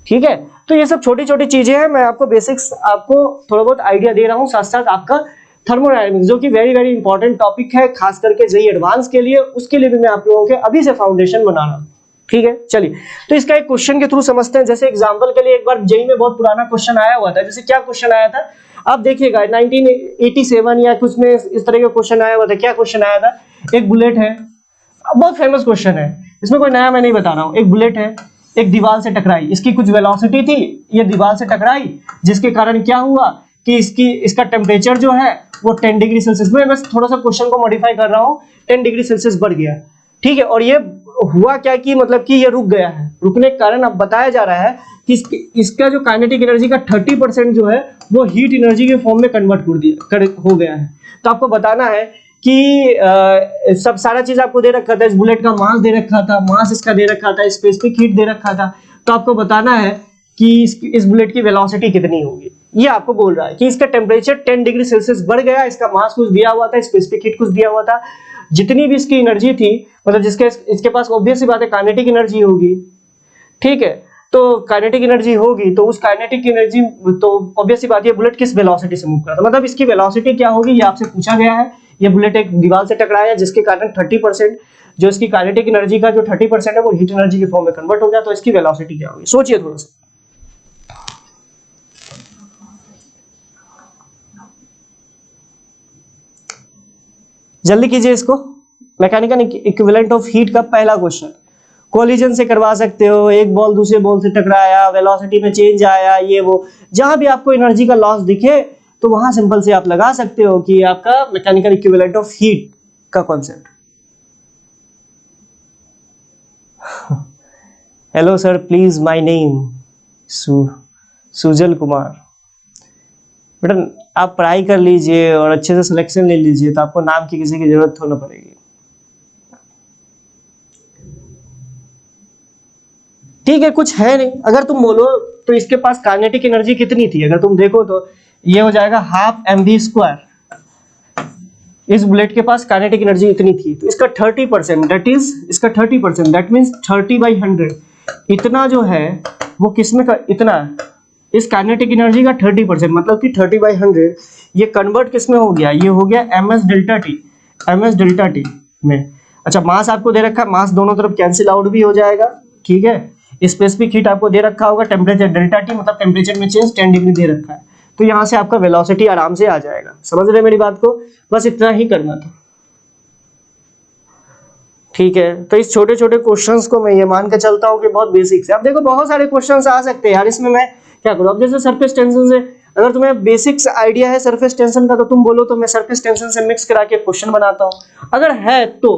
ठीक है, तो ये सब छोटी छोटी चीजें हैं, मैं आपको बेसिक्स आपको थोड़ा बहुत आइडिया दे रहा हूँ, साथ साथ आपका थर्मोडायनामिक्स जो कि वेरी वेरी इंपॉर्टेंट टॉपिक है, खास करके जेईई एडवांस के लिए, उसके लिए भी मैं आप लोगों के अभी से फाउंडेशन बना रहा हूँ। ठीक है, चलिए तो इसका एक क्वेश्चन के थ्रू समझते हैं। जैसे एग्जांपल के लिए एक बार जेईई में बहुत पुराना क्वेश्चन आया हुआ था। जैसे क्या क्वेश्चन आया था, आप देखिएगा 1987 या कुछ में इस तरह का क्वेश्चन आया हुआ था। क्या क्वेश्चन आया था? एक बुलेट है, बहुत फेमस क्वेश्चन है, इसमें कोई नया मैं नहीं बता रहा हूँ। एक बुलेट है, एक दीवार से टकराई, इसकी कुछ वेलोसिटी थी, ये दीवार से टकराई, जिसके कारण क्या हुआ कि इसका टेम्परेचर जो है वो 10 डिग्री सेल्सियस, मैं बस थोड़ा सा क्वेश्चन को मॉडिफाई कर रहा हूँ, 10 डिग्री सेल्सियस बढ़ गया। ठीक है, और ये हुआ क्या कि मतलब कि ये रुक गया है। रुकने के कारण अब बताया जा रहा है कि इसका जो काइनेटिक एनर्जी का 30% जो है वो हीट एनर्जी के फॉर्म में कन्वर्ट हो गया है। तो आपको बताना है कि सब सारा चीज आपको दे रखा था, इस बुलेट का मास दे रखा था, मास इसका दे रखा था, स्पेसिफिक हीट दे रखा था। तो आपको बताना है कि इस बुलेट की वेलोसिटी कितनी होगी। ये आपको बोल रहा है कि इसका टेम्परेचर 10 डिग्री सेल्सियस बढ़ गया, इसका मास कुछ दिया हुआ था, स्पेसिफिक हीट कुछ दिया हुआ था, जितनी भी इसकी एनर्जी थी, मतलब इसके पास ऑब्वियस सी बात है काइनेटिक एनर्जी होगी। ठीक है, तो काइनेटिक एनर्जी होगी, तो उस काइनेटिक एनर्जी, तो ऑब्वियस सी बात है बुलेट किस वेलोसिटी से मूव कर रहा था, मतलब इसकी वेलोसिटी क्या होगी ये आपसे पूछा गया है। ये बुलेट एक दीवार से टकराया जिसके कारण 30% जो इसकी काइनेटिक एनर्जी का जो 30% है वो हीट एनर्जी के फॉर्म में कन्वर्ट हो गया। तो इसकी वेलोसिटी क्या होगी, सोचिए थोड़ा सा। जल्दी कीजिए इसको। मैकेनिकल इक्विवेलेंट ऑफ हीट का पहला क्वेश्चन, कोलिजन से करवा सकते हो, एक बॉल दूसरे बॉल से टकराया, वेलोसिटी में चेंज आया, ये वो, जहां भी आपको एनर्जी का लॉस दिखे तो वहां सिंपल से आप लगा सकते हो कि आपका मैकेनिकल इक्विवेलेंट ऑफ हीट का concept. Hello sir, please my name Sujal Kumar. बेटा आप पढ़ाई कर लीजिए और अच्छे से सिलेक्शन ले लीजिए, तो आपको नाम की किसी की जरूरत थोड़ा ना पड़ेगी। ठीक है, कुछ है नहीं। अगर तुम बोलो तो इसके पास काइनेटिक एनर्जी कितनी थी, अगर तुम देखो तो ये हो जाएगा हाफ mv²। इस बुलेट के पास काइनेटिक एनर्जी इतनी थी, तो इसका 30%, दैट इज इसका 30%, दैट मींस 30/100 इतना जो है वो किसमें का इतना, इस काइनेटिक एनर्जी का 30%, मतलब कि 30/100 ये कन्वर्ट किसमें हो गया, ये हो गया ms डेल्टा टी में। अच्छा, मास आपको दे रखा है, मास दोनों तरफ कैंसिल आउट भी हो जाएगा। ठीक है, स्पेसिफिक हीट आपको दे रखा होगा, टेम्परेचर डेल्टा टी, मतलब टेम्परेचर में चेंज 10 डिग्री दे रखा है। तो यहां से आपका वेलोसिटी आराम से आ जाएगा। समझ रहे मेरी बात को? बस इतना ही करना था। ठीक है, तो इस छोटे छोटे क्वेश्चंस को मैं ये मान के चलता हूँ कि बहुत बेसिक है। अब देखो बहुत सारे क्वेश्चंस आ सकते हैं यार, इसमें मैं क्या करूँ। अब जैसे सरफेस टेंशन से, अगर तुम्हें बेसिक्स आइडिया है सरफेस टेंशन का, तो तुम बोलो तो मैं सरफेस टेंशन से मिक्स करा के क्वेश्चन बनाता हूँ, अगर है तो,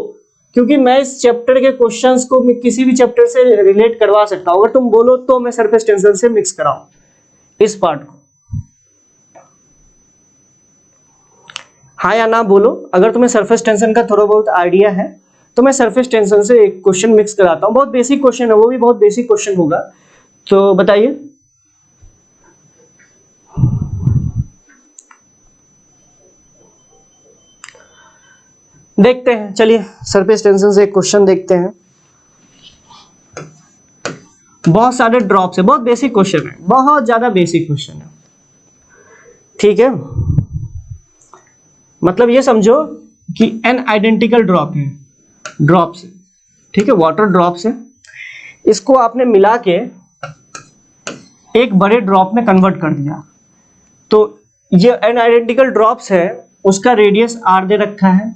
क्योंकि मैं इस चैप्टर के क्वेश्चंस को मैं किसी भी चैप्टर से रिलेट करवा सकता हूँ। अगर तुम बोलो तो मैं सरफेस टेंशन से मिक्स कराऊं इस पार्ट को, हाँ या ना बोलो। अगर तुम्हें सरफेस टेंशन का थोड़ा बहुत आइडिया है तो मैं सरफेस टेंशन से एक क्वेश्चन मिक्स कराता हूँ। बहुत बेसिक क्वेश्चन है, वो भी बहुत बेसिक क्वेश्चन होगा। तो बताइए। देखते हैं, चलिए सरफेस टेंशन से एक क्वेश्चन देखते हैं। बहुत सारे ड्रॉप्स है, बहुत बेसिक क्वेश्चन है, बहुत ज्यादा बेसिक क्वेश्चन है। ठीक है, मतलब ये समझो कि एन आइडेंटिकल ड्रॉप है, ड्रॉप्स है, ठीक है, वाटर ड्रॉप्स है, इसको आपने मिला के एक बड़े ड्रॉप में कन्वर्ट कर दिया। तो ये एन आइडेंटिकल ड्रॉप्स है, उसका रेडियस r दे रखा है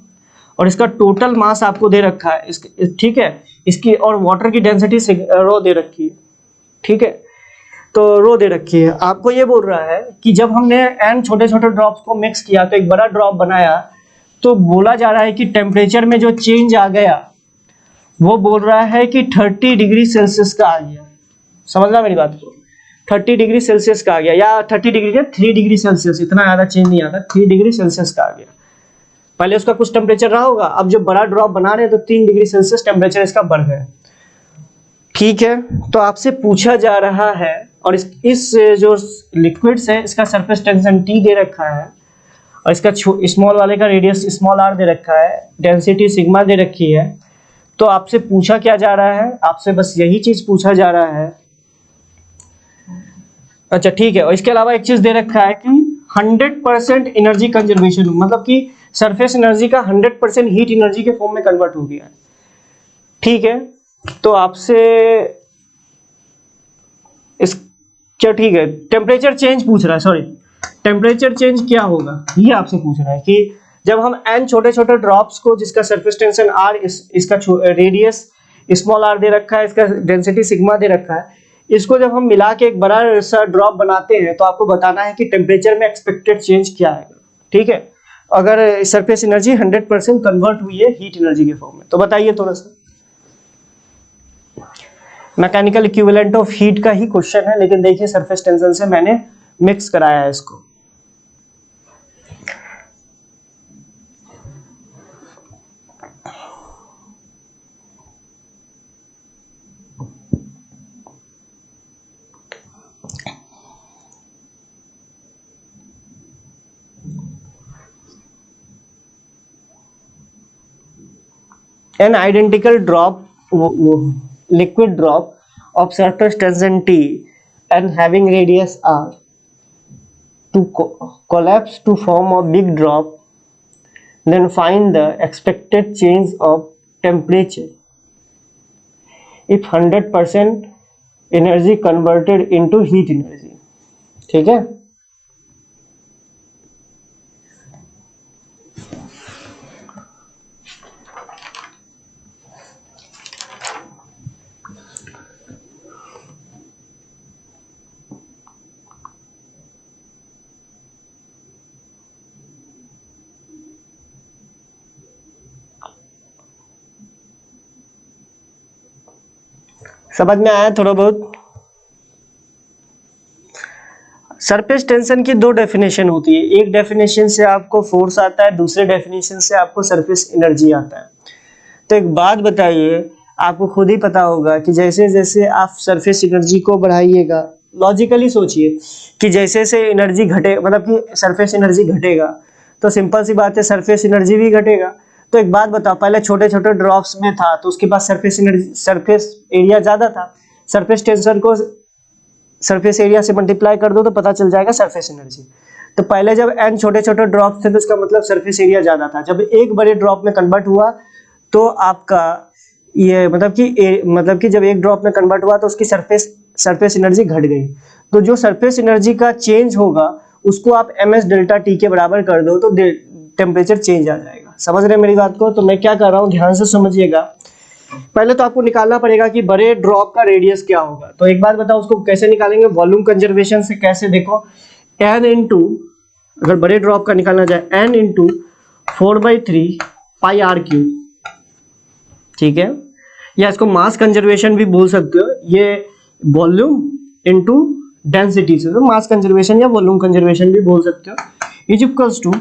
और इसका टोटल मास आपको दे रखा है, ठीक है, इसकी और वाटर की डेंसिटी रो दे रखी है। ठीक है, तो रो दे रखी है। आपको ये बोल रहा है कि जब हमने एन छोटे छोटे ड्रॉप्स को मिक्स किया तो एक बड़ा ड्रॉप बनाया, तो बोला जा रहा है कि टेम्परेचर में जो चेंज आ गया वो बोल रहा है कि 30 डिग्री सेल्सियस का आ गया। समझना मेरी बात को, 30 डिग्री सेल्सियस का आ गया, या 30 डिग्री का 3 डिग्री सेल्सियस, इतना ज्यादा चेंज नहीं आता, 3 डिग्री सेल्सियस का आ गया। पहले उसका कुछ टेम्परेचर रहा होगा, अब जब बड़ा ड्रॉप बना रहे हैं तो 3 डिग्री सेल्सियस टेम्परेचर इसका बढ़ गया। ठीक है, तो आपसे पूछा जा रहा है, और इस जो लिक्विड है इसका सरफेस टेंशन T दे रखा है और इसका स्मॉल वाले का रेडियस स्मॉल r दे रखा है, डेंसिटी सिग्मा दे रखी है। तो आपसे पूछा क्या जा रहा है, आपसे बस यही चीज पूछा जा रहा है। अच्छा ठीक है, और इसके अलावा एक चीज दे रखा है कि 100% एनर्जी कंजर्वेशन, मतलब कि सरफेस एनर्जी का 100% हीट एनर्जी के फॉर्म में कन्वर्ट हो गया है। ठीक है, तो आपसे इस क्या, ठीक है, टेम्परेचर चेंज पूछ रहा है, सॉरी टेम्परेचर चेंज क्या होगा, ये आपसे पूछ रहा है कि जब हम n छोटे छोटे ड्रॉप्स को, जिसका सरफेस टेंशन r, इसका रेडियस स्मॉल r दे रखा है, इसका डेंसिटी सिग्मा दे रखा है, इसको जब हम मिला के एक बड़ा सा ड्रॉप बनाते हैं तो आपको बताना है कि टेम्परेचर में एक्सपेक्टेड चेंज क्या आएगा। ठीक है, अगर सरफेस एनर्जी 100% कन्वर्ट हुई है हीट एनर्जी के फॉर्म में, तो बताइए थोड़ा सा। मैकेनिकल इक्विवेलेंट ऑफ हीट का ही क्वेश्चन है, लेकिन देखिए सरफेस टेंशन से मैंने मिक्स कराया है इसको। An identical drop, liquid drop of surface tension T and having radius R to collapse to form a big drop, then find the expected change of temperature if 100% energy converted into heat energy। ठीक है, समझ में आया थोड़ा बहुत। Surface tension की दो definition होती है, एक डेफिनेशन से आपको फोर्स आता है, दूसरे डेफिनेशन से आपको सरफेस एनर्जी आता है। तो एक बात बताइए, आपको खुद ही पता होगा कि जैसे जैसे आप सरफेस एनर्जी को बढ़ाइएगा, लॉजिकली सोचिए कि जैसे जैसे एनर्जी घटे, मतलब कि सरफेस एनर्जी घटेगा, तो सिंपल सी बात है सरफेस एनर्जी भी घटेगा। तो एक बात बताओ, पहले छोटे छोटे ड्रॉप्स में था तो उसके बाद सरफेस एनर्जी, सरफेस एरिया ज्यादा था, सरफेस टेंशन को सरफेस एरिया से मल्टीप्लाई कर दो तो पता चल जाएगा सरफेस एनर्जी। तो पहले जब n छोटे छोटे ड्रॉप्स थे तो उसका मतलब सरफेस एरिया ज्यादा था, जब एक बड़े ड्रॉप में कन्वर्ट हुआ तो आपका ये मतलब कि जब एक ड्रॉप में कन्वर्ट हुआ तो उसकी सरफेस एनर्जी घट गई। तो जो सरफेस एनर्जी का चेंज होगा उसको आप ms डेल्टा t के बराबर कर दो तो टेम्परेचर चेंज आ जाएगा। समझ रहे हैं मेरी बात को? तो मैं क्या कर रहा हूँ, ध्यान से समझिएगा। पहले तो आपको निकालना पड़ेगा कि बड़े ड्रॉप का रेडियस क्या होगा। तो एक बात बताओ, उसको कैसे निकालेंगे? वॉल्यूम कंजर्वेशन से। कैसे? देखो, n इंटू, अगर बड़े ड्रॉप का निकालना जाए, n into 4/3 pi R cube. ठीक है, या इसको मास कंजर्वेशन भी बोल सकते हो, ये वॉल्यूम इंटू डेंसिटी से, तो मास कंजर्वेशन या वॉल्यूम कंजर्वेशन भी बोल सकते हो, is equals to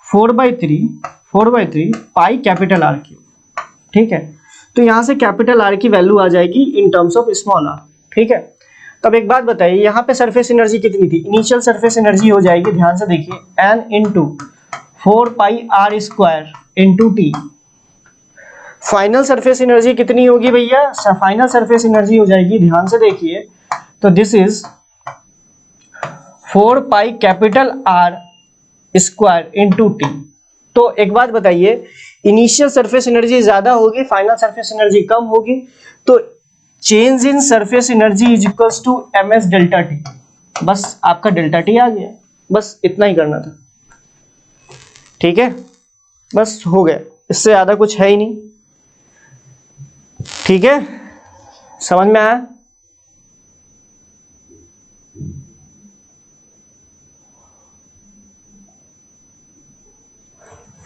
4/3 pi capital R cube. ठीक है, तो यहां से कैपिटल आर की वैल्यू आ जाएगी in terms of small R. ठीक है, तब एक बात बताइए, यहाँ पे सरफेस एनर्जी कितनी थी? इनिशियल सरफेस एनर्जी हो जाएगी, ध्यान से देखिए, n into 4 pi R square into T. Final surface energy कितनी होगी भैया? फाइनल सरफेस एनर्जी हो जाएगी, ध्यान से देखिए, तो this is 4 pi capital are square into T. तो एक बात बताइए, इनिशियल सरफेस एनर्जी ज्यादा होगी, फाइनल सरफेस एनर्जी कम होगी, तो change in surface energy is equals to ms delta T. बस आपका डेल्टा टी आ गया, बस इतना ही करना था। ठीक है, बस हो गया, इससे ज्यादा कुछ है ही नहीं। ठीक है, समझ में आया?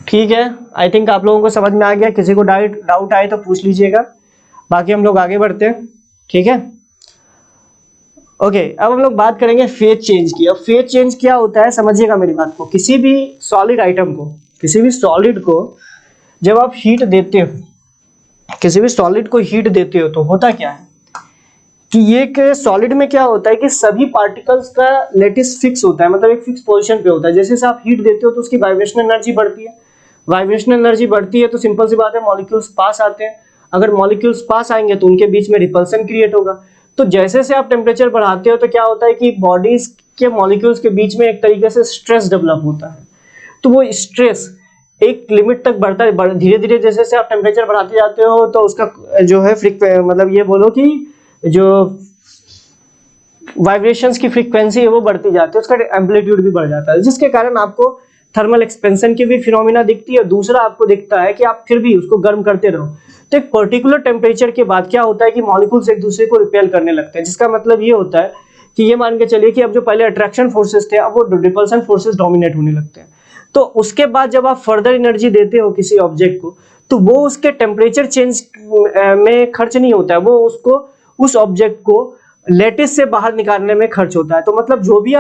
ठीक है, आई थिंक आप लोगों को समझ में आ गया। किसी को डाउट आए तो पूछ लीजिएगा, बाकी हम लोग आगे बढ़ते हैं। ठीक है, ओके, अब हम लोग बात करेंगे फेज चेंज की। अब फेज चेंज क्या होता है, समझिएगा मेरी बात को। किसी भी सॉलिड आइटम को, किसी भी सॉलिड को जब आप हीट देते हो, किसी भी सॉलिड को हीट देते हो, तो होता क्या है कि ये सॉलिड में क्या होता है कि सभी पार्टिकल्स का लेटिस फिक्स होता है, मतलब एक फिक्स पोजीशन पे होता है। जैसे आप हीट देते हो तो उसकी वाइब्रेशनल एनर्जी बढ़ती है, वाइब्रेशनल एनर्जी बढ़ती है तो सिंपल सी बात है, मॉलिक्यूल्स पास आते हैं। अगर मॉलिक्यूल्स पास आएंगे तो उनके बीच में रिपल्सन क्रिएट होगा। तो जैसे से आप टेम्परेचर बढ़ाते हो तो क्या होता है कि बॉडीज के मॉलिक्यूल्स के बीच में एक तरीके से स्ट्रेस डेवलप होता है। तो वो स्ट्रेस एक लिमिट तक बढ़ता है, धीरे धीरे जैसे से आप टेम्परेचर बढ़ाते जाते हो तो उसका जो है मतलब ये बोलो कि जो वाइब्रेशंस की फ्रीक्वेंसी है वो बढ़ती जाती है, उसका एम्पलीट्यूड भी बढ़ जाता है, जिसके कारण आपको थर्मल एक्सपेंशन की भी फिनोमिना दिखती है। दूसरा आपको दिखता है कि आप फिर भी उसको गर्म करते रहो तो एक पर्टिकुलर टेम्परेचर के बाद क्या होता है कि मॉलिक्यूल्स एक दूसरे को रिपेल करने लगते हैं, जिसका मतलब ये होता है कि ये मान के चलिए कि अब जो पहले अट्रैक्शन फोर्सेस थे अब वो रिपल्सन फोर्सेस डोमिनेट होने लगते हैं। तो उसके बाद जब आप फर्दर एनर्जी देते हो किसी ऑब्जेक्ट को तो वो उसके टेम्परेचर चेंज में खर्च नहीं होता है, वो उसको उस ऑब्जेक्ट को लेटिस से बाहर निकालने में खर्च होता है। तो मतलब जो भी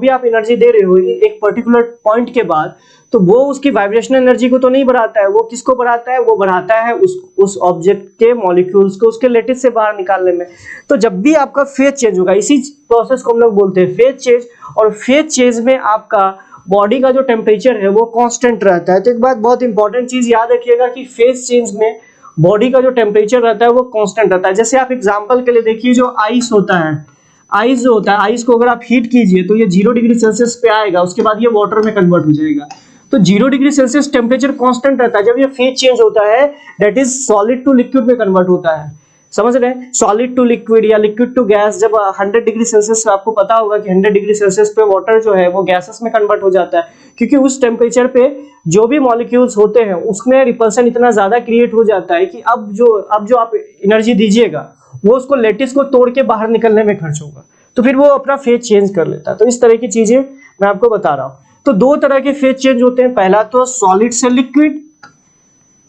आप एनर्जी दे रहे हो एक पर्टिकुलर पॉइंट के बाद तो वो उसकी वाइब्रेशनल एनर्जी को तो नहीं बढ़ाता है, वो किसको बढ़ाता है, वो बढ़ाता है उस ऑब्जेक्ट के मॉलिक्यूल्स को उसके लेटिस से बाहर निकालने में। तो जब भी आपका फेज चेंज होगा, इसी प्रोसेस को हम लोग बोलते हैं फेज चेंज, और फेज चेंज में आपका बॉडी का जो टेम्परेचर है वो कांस्टेंट रहता है। तो एक बात बहुत इंपॉर्टेंट चीज याद रखिएगा कि फेज चेंज में बॉडी का जो टेम्परेचर रहता है वो कांस्टेंट रहता है। जैसे आप एग्जांपल के लिए देखिए, जो आइस होता है, आइस जो होता है, आइस को अगर आप हीट कीजिए तो ये 0 डिग्री सेल्सियस पे आएगा, उसके बाद ये वाटर में कन्वर्ट हो जाएगा। तो 0 डिग्री सेल्सियस टेम्परेचर कांस्टेंट रहता है। जब ये फेज चेंज होता है that is solid to liquid में कन्वर्ट होता है, समझ रहे हैं, सॉलिड टू लिक्विड या लिक्विड टू गैस। जब 100 डिग्री सेल्सियस, आपको पता होगा कि 100 डिग्री सेल्सियस पे वाटर जो है वो गैसेस में कन्वर्ट हो जाता है, क्योंकि उस टेम्परेचर पे जो भी मॉलिक्यूल्स होते हैं उसमें रिपल्सन इतना ज्यादा क्रिएट हो जाता है कि अब जो आप एनर्जी दीजिएगा वो उसको लेटिस को तोड़ के बाहर निकलने में खर्च होगा, तो फिर वो अपना फेज चेंज कर लेता है। तो इस तरह की चीजें मैं आपको बता रहा हूं। तो दो तरह के फेज चेंज होते हैं, पहला तो सॉलिड से लिक्विड,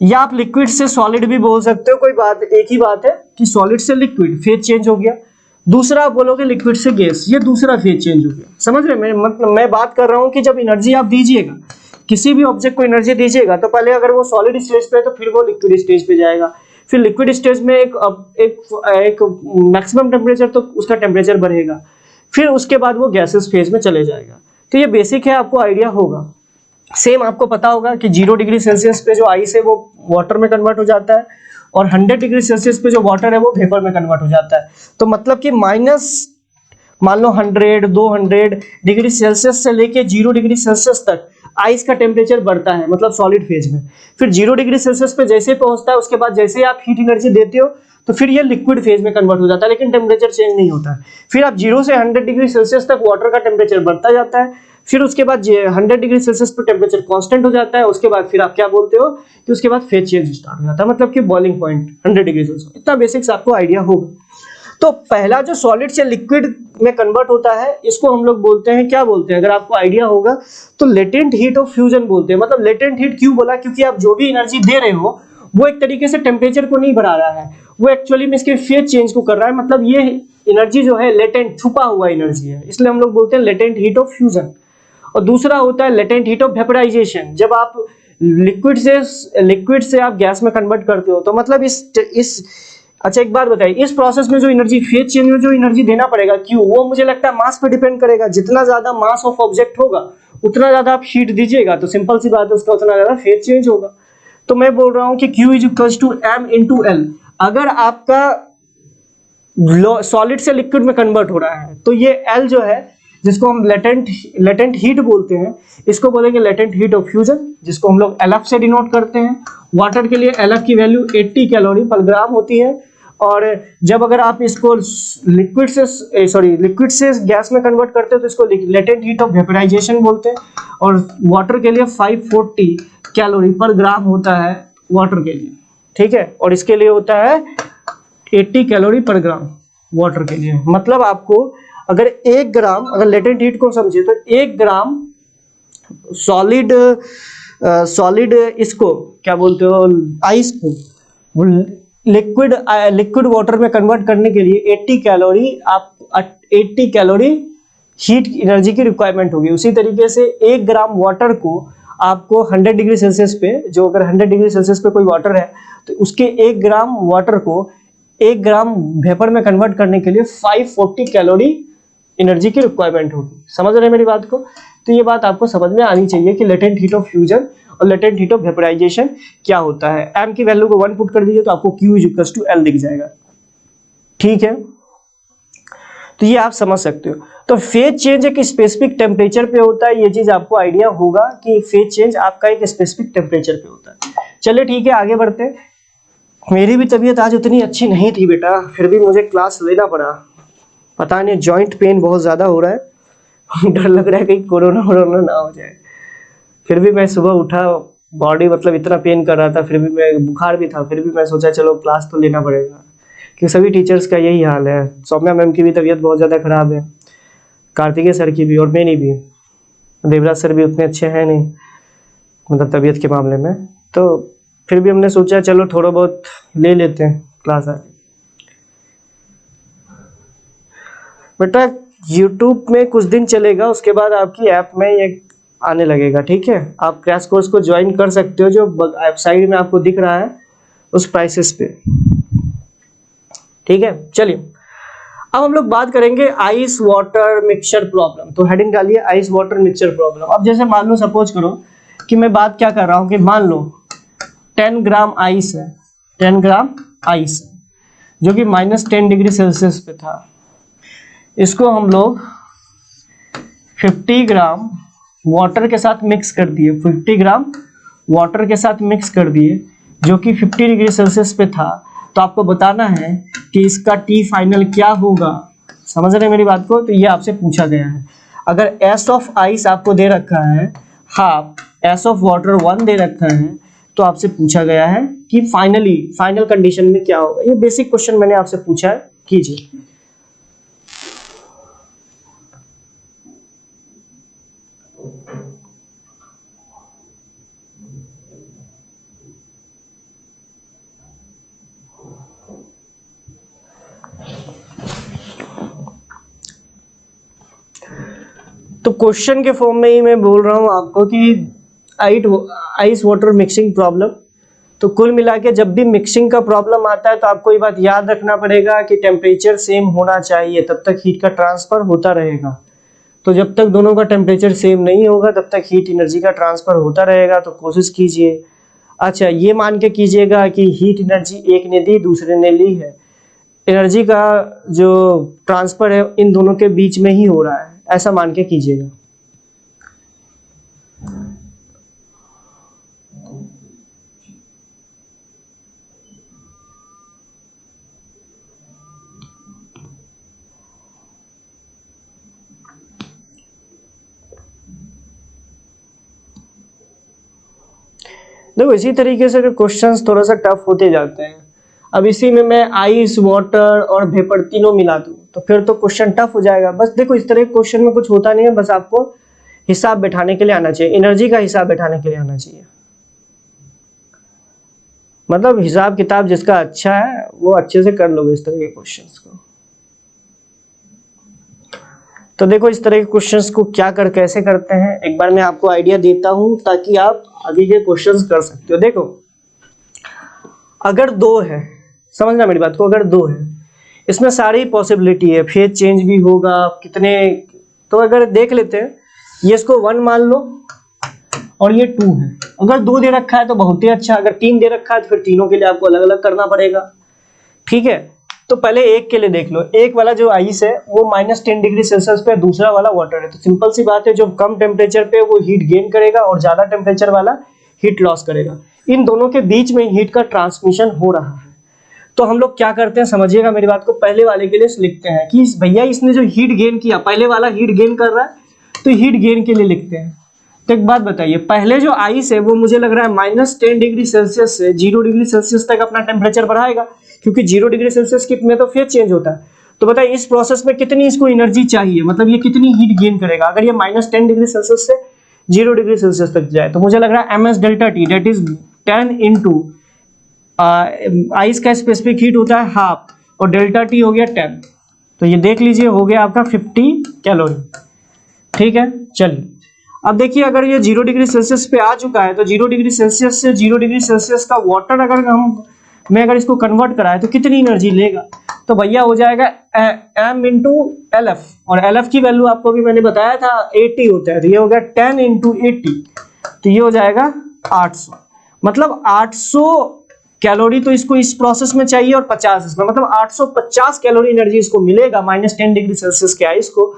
या आप लिक्विड से सॉलिड भी बोल सकते हो, कोई बात, एक ही बात है कि सॉलिड से लिक्विड फेज चेंज हो गया। दूसरा आप बोलोगे लिक्विड से गैस, ये दूसरा फेज चेंज हो गया। समझ रहे हैं, मतलब मैं बात कर रहा हूं कि जब एनर्जी आप दीजिएगा, किसी भी ऑब्जेक्ट को एनर्जी दीजिएगा, तो पहले अगर वो सॉलिड स्टेज पे है तो फिर वो लिक्विड स्टेज पे जाएगा, फिर लिक्विड स्टेज में एक मैक्सिमम टेम्परेचर तो उसका टेम्परेचर बढ़ेगा, फिर उसके बाद वो गैसेस फेज में चले जाएगा। तो ये बेसिक है, आपको आइडिया होगा। सेम आपको पता होगा कि 0 डिग्री सेल्सियस पे जो आइस है वो वाटर में कन्वर्ट हो जाता है, और 100 डिग्री सेल्सियस पे जो वाटर है वो वेपर में कन्वर्ट हो जाता है। तो मतलब कि माइनस मान लो 100, 200 डिग्री सेल्सियस से लेके 0 डिग्री सेल्सियस तक आइस का टेम्परेचर बढ़ता है, मतलब सॉलिड फेज में। फिर 0 डिग्री सेल्सियस पे जैसे पहुंचता है उसके बाद जैसे आप हीट एनर्जी देते हो तो फिर ये लिक्विड फेज में कन्वर्ट हो जाता है, लेकिन टेम्परेचर चेंज नहीं होता है। फिर आप 0 से 100 डिग्री सेल्सियस तक वाटर का टेम्परेचर बढ़ता जाता है, फिर उसके बाद 100 डिग्री सेल्सियस पर टेम्परेचर कांस्टेंट हो जाता है, उसके बाद फिर आप क्या बोलते हो कि उसके बाद फेज चेंज स्टार्ट हो जाता है, मतलब कि बॉइलिंग पॉइंट 100 डिग्री सेल्सियस। इतना बेसिक्स आपको आइडिया होगा। तो पहला जो सॉलिड से लिक्विड में कन्वर्ट होता है इसको हम लोग बोलते हैं, क्या बोलते हैं, अगर आपको आइडिया होगा तो लेटेंट हीट ऑफ फ्यूजन बोलते हैं। मतलब लेटेंट हीट क्यों बोला, क्योंकि आप जो भी एनर्जी दे रहे हो वो एक तरीके से टेम्परेचर को नहीं बढ़ा रहा है, वो एक्चुअली में इसके फेज चेंज को कर रहा है। मतलब ये एनर्जी जो है लेटेंट, छुपा हुआ एनर्जी है, इसलिए हम लोग बोलते हैं लेटेंट हीट ऑफ फ्यूजन। और दूसरा होता है लेटेंट हीट ऑफ वेपराइजेशन, जब आप लिक्विड से आप गैस में कन्वर्ट करते हो। तो मतलब इस अच्छा एक बात बताइए, इस प्रोसेस में जो एनर्जी, फेज चेंज में जो एनर्जी देना पड़ेगा, क्यों, वो मुझे लगता है मास पे डिपेंड करेगा। जितना ज्यादा मास ऑफ ऑब्जेक्ट होगा उतना ज्यादा आप हीट दीजिएगा, तो सिंपल सी बात है उसका उतना ज्यादा फेज चेंज होगा। तो मैं बोल रहा हूं कि Q is equal to M into L। अगर आपका सॉलिड से लिक्विड में कन्वर्ट हो रहा है तो ये L जो है, जिसको हम लेटेंट हीट बोलते हैं, इसको बोलेंगे लेटेंट हीट ऑफ फ्यूजन, जिसको हम लोग LF से डिनोट करते हैं। वाटर के लिए LF की वैल्यू 80 कैलोरी पर ग्राम होती है, और जब अगर आप इसको लिक्विड से गैस में कन्वर्ट करते हो तो इसको लेटेंट हीट ऑफ वेपराइजेशन बोलते हैं। और वाटर के लिए 540 कैलोरी पर ग्राम होता है वाटर के लिए, ठीक है, और इसके लिए होता है 80 कैलोरी पर ग्राम वाटर के लिए। मतलब आपको अगर 1 ग्राम, अगर लेटेंट हीट को समझे तो 1 ग्राम सॉलिड इसको क्या बोलते हो, आइस को लिक्विड वाटर में कन्वर्ट करने के लिए 80 कैलोरी हीट एनर्जी की रिक्वायरमेंट होगी। उसी तरीके से 1 ग्राम वाटर को आपको 100 डिग्री सेल्सियस पे, जो अगर 100 डिग्री सेल्सियस पे कोई वाटर है तो उसके 1 ग्राम वाटर को 1 ग्राम वेपर में कन्वर्ट करने के लिए 540 कैलोरी एनर्जी की रिक्वायरमेंट होगी। समझ रहे हैं मेरी बात को? तो ये बात आपको समझ में आनी चाहिए कि लेटेंट हीट ऑफ फ्यूजन और लेटेंट हीट ऑफ वेपराइजेशन क्या होता है। M की वैल्यू को 1 पुट कर दीजिए तो आपको Q is equal to L दिख जाएगा, ठीक है। तो ये आप समझ सकते हो। तो फेज चेंज एक स्पेसिफिक टेम्परेचर पे होता है, ये चीज आपको आइडिया होगा कि फेज चेंज आपका एक स्पेसिफिक टेम्परेचर पे होता है। चलिए ठीक है, आगे बढ़ते हैं। मेरी भी तबीयत आज उतनी अच्छी नहीं थी बेटा, फिर भी मुझे क्लास लेना पड़ा, पता नहीं जॉइंट पेन बहुत ज़्यादा हो रहा है डर लग रहा है कहीं कोरोना वोरोना ना हो जाए। फिर भी मैं सुबह उठा, बॉडी मतलब इतना पेन कर रहा था, फिर भी मैं, बुखार भी था, फिर भी मैं सोचा चलो क्लास तो लेना पड़ेगा, क्योंकि सभी टीचर्स का यही हाल है। सौम्या मैम की भी तबीयत बहुत ज़्यादा खराब है, कार्तिकेय सर की भी और मेरी भी। देवराज सर भी उतने अच्छे हैं नहीं मतलब तबीयत के मामले में, तो फिर भी हमने सोचा चलो थोड़ा बहुत ले लेते हैं क्लास आके। बेटा यूट्यूब में कुछ दिन चलेगा, उसके बाद आपकी ऐप में ये आने लगेगा, ठीक है। आप क्रैश कोर्स को ज्वाइन कर सकते हो, जो वेबसाइट में आपको दिख रहा है उस प्राइसेस पे, ठीक है। चलिए अब हम लोग बात करेंगे आइस वाटर मिक्सचर प्रॉब्लम। तो हेडिंग डालिए आइस वाटर मिक्सचर प्रॉब्लम। अब जैसे मान लो, सपोज करो कि मैं बात क्या कर रहा हूँ कि मान लो 10 ग्राम आइस है, 10 ग्राम आइस जो कि -10 डिग्री सेल्सियस पे था। इसको हम लोग 50 ग्राम वाटर के साथ मिक्स कर दिए, 50 ग्राम वाटर के साथ मिक्स कर दिए जो कि 50 डिग्री सेल्सियस पे था। तो आपको बताना है कि इसका टी फाइनल क्या होगा। समझ रहे हैं मेरी बात को? तो ये आपसे पूछा गया है। अगर एस ऑफ आइस आपको दे रखा है हाफ, एस ऑफ वाटर 1 दे रखा है, तो आपसे पूछा गया है कि फाइनल कंडीशन में क्या होगा। ये बेसिक क्वेश्चन मैंने आपसे पूछा है, कीजिए। तो क्वेश्चन के फॉर्म में ही मैं बोल रहा हूं आपको कि आइस वाटर मिक्सिंग प्रॉब्लम। तो कुल मिला के जब भी मिक्सिंग का प्रॉब्लम आता है तो आपको ये बात याद रखना पड़ेगा कि टेम्परेचर सेम होना चाहिए, तब तक हीट का ट्रांसफर होता रहेगा। तो जब तक दोनों का टेम्परेचर सेम नहीं होगा तब तक हीट एनर्जी का ट्रांसफर होता रहेगा। तो कोशिश कीजिए। अच्छा, ये मान के कीजिएगा कि हीट एनर्जी एक ने दी दूसरे ने ली है, एनर्जी का जो ट्रांसफर है इन दोनों के बीच में ही हो रहा है, ऐसा मान के कीजिएगा। देखो इसी तरीके से क्वेश्चंस थोड़ा सा टफ होते जाते हैं। अब इसी में मैं आइस वाटर और वेपर तीनों मिला दूं तो फिर तो क्वेश्चन टफ हो जाएगा। बस देखो इस तरह के क्वेश्चन में कुछ होता नहीं है, बस आपको हिसाब बैठाने के लिए आना चाहिए, एनर्जी का हिसाब बैठाने के लिए आना चाहिए। मतलब हिसाब किताब जिसका अच्छा है वो अच्छे से कर लोगे इस तरह के क्वेश्चंस को। तो देखो इस तरह के क्वेश्चंस को क्या कैसे करते हैं एक बार मैं आपको आइडिया देता हूं ताकि आप आगे के क्वेश्चंस कर सकते हो। देखो अगर 2 है, समझना मेरी बात को, अगर 2 है इसमें सारी पॉसिबिलिटी है, फेज चेंज भी होगा कितने। तो अगर देख लेते हैं, ये इसको 1 मान लो और ये 2 है। अगर 2 दे रखा है तो बहुत ही अच्छा, अगर 3 दे रखा है तो फिर तीनों के लिए आपको अलग अलग करना पड़ेगा, ठीक है। तो पहले एक के लिए देख लो, एक वाला जो आइस है वो -10 डिग्री सेल्सियस पे, दूसरा वाला वाटर है। तो सिंपल सी बात है, जो कम टेम्परेचर पे वो हीट गेन करेगा और ज्यादा टेम्परेचर वाला हीट लॉस करेगा। इन दोनों के बीच में हीट का ट्रांसमिशन हो रहा है। तो हम लोग क्या करते हैं, समझिएगा मेरी बात को, पहले वाले के लिए लिखते हैं कि भैया इसने जो हीट गेन किया, पहले वाला हीट गेन कर रहा है तो हीट गेन के लिए लिखते हैं। तो एक बात बताइए, पहले जो आइस है वो मुझे लग रहा है -10 डिग्री सेल्सियस से 0 डिग्री सेल्सियस तक अपना टेम्परेचर बढ़ाएगा, क्योंकि 0 डिग्री सेल्सियस में तो फेज चेंज होता है। तो बताइए इस प्रोसेस में कितनी इसको एनर्जी चाहिए, मतलब ये कितनी हीट गेन करेगा अगर ये -10 डिग्री सेल्सियस से 0 डिग्री सेल्सियस तक जाए। तो मुझे लग रहा है ms delta T that is 10 into ice का स्पेसिफिक हीट होता है हाफ और डेल्टा टी हो गया 10। तो ये देख लीजिए हो गया आपका 50 कैलोरी, ठीक है। चलिए अब देखिए, अगर ये 0 डिग्री सेल्सियस पे आ चुका है तो 0 डिग्री सेल्सियस से 0 डिग्री सेल्सियस का वाटर अगर इसको कन्वर्ट कराए तो कितनी एनर्जी लेगा। तो भैया हो जाएगा m इंटू एल एफ, और एल एफ की वैल्यू आपको भी मैंने बताया था 80 होता है। तो ये हो गया 10 इंटू 80, तो ये हो जाएगा 800। मतलब 800 कैलोरी तो इसको इस प्रोसेस में चाहिए और 50 इसमें, मतलब 850 कैलोरी एनर्जी इसको मिलेगा -10 डिग्री सेल्सियस के आइस को।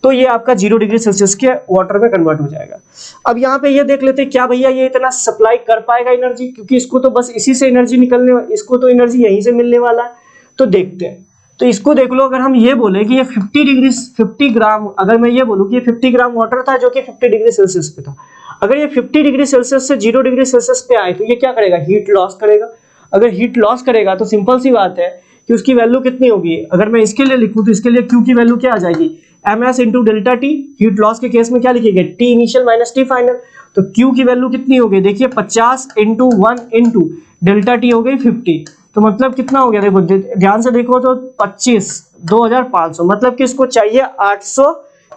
तो ये आपका 0 डिग्री सेल्सियस के वाटर में कन्वर्ट हो जाएगा। अब यहाँ पे ये देख लेते हैं क्या भैया ये इतना सप्लाई कर पाएगा एनर्जी, क्योंकि इसको तो बस इसी से एनर्जी निकलने, इसको तो एनर्जी यहीं से मिलने वाला है। तो देखते हैं, तो इसको देख लो, अगर हम ये बोले कि ये 50 ग्राम, अगर मैं ये बोलूँ कि ये 50 ग्राम वाटर था जो कि 50 डिग्री सेल्सियस पे था, अगर ये 50 डिग्री सेल्सियस से 0 डिग्री सेल्सियस पे आए तो ये क्या करेगा, हीट लॉस करेगा। अगर हीट लॉस करेगा तो सिंपल सी बात है कि उसकी वैल्यू कितनी होगी। अगर मैं इसके लिए लिखूं तो इसके लिए Q की वैल्यू क्या आ जाएगी, ms into delta T. Heat loss के केस में क्या लिखेंगे, T initial minus T final. तो Q की वैल्यू कितनी होगी, देखिए 50 इंटू 1 इंटू डेल्टा टी हो गई 50। तो मतलब कितना हो गया, देखो ध्यान से देखो तो 25 2500, मतलब कि इसको चाहिए 800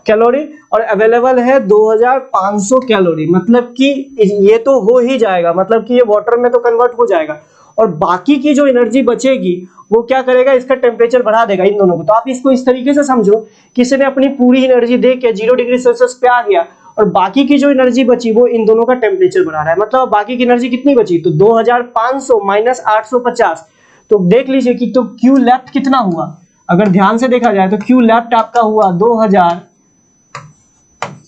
कैलोरी और अवेलेबल है 2500 कैलोरी। मतलब कि ये तो हो ही जाएगा, मतलब कि ये वाटर में तो कन्वर्ट हो जाएगा, और बाकी की जो एनर्जी बचेगी वो क्या करेगा, इसका टेम्परेचर बढ़ा देगा इन दोनों को। तो आप इसको इस तरीके से समझो, किसी ने अपनी पूरी एनर्जी दे के 0 डिग्री सेल्सियस पे आ गया और बाकी की जो एनर्जी बची वो इन दोनों का टेम्परेचर बढ़ा रहा है। मतलब बाकी की एनर्जी कितनी बची, तो 2500 माइनस 850। तो देख लीजिए कि तो Q लेफ्ट कितना हुआ, अगर ध्यान से देखा जाए तो Q लेफ्ट आपका हुआ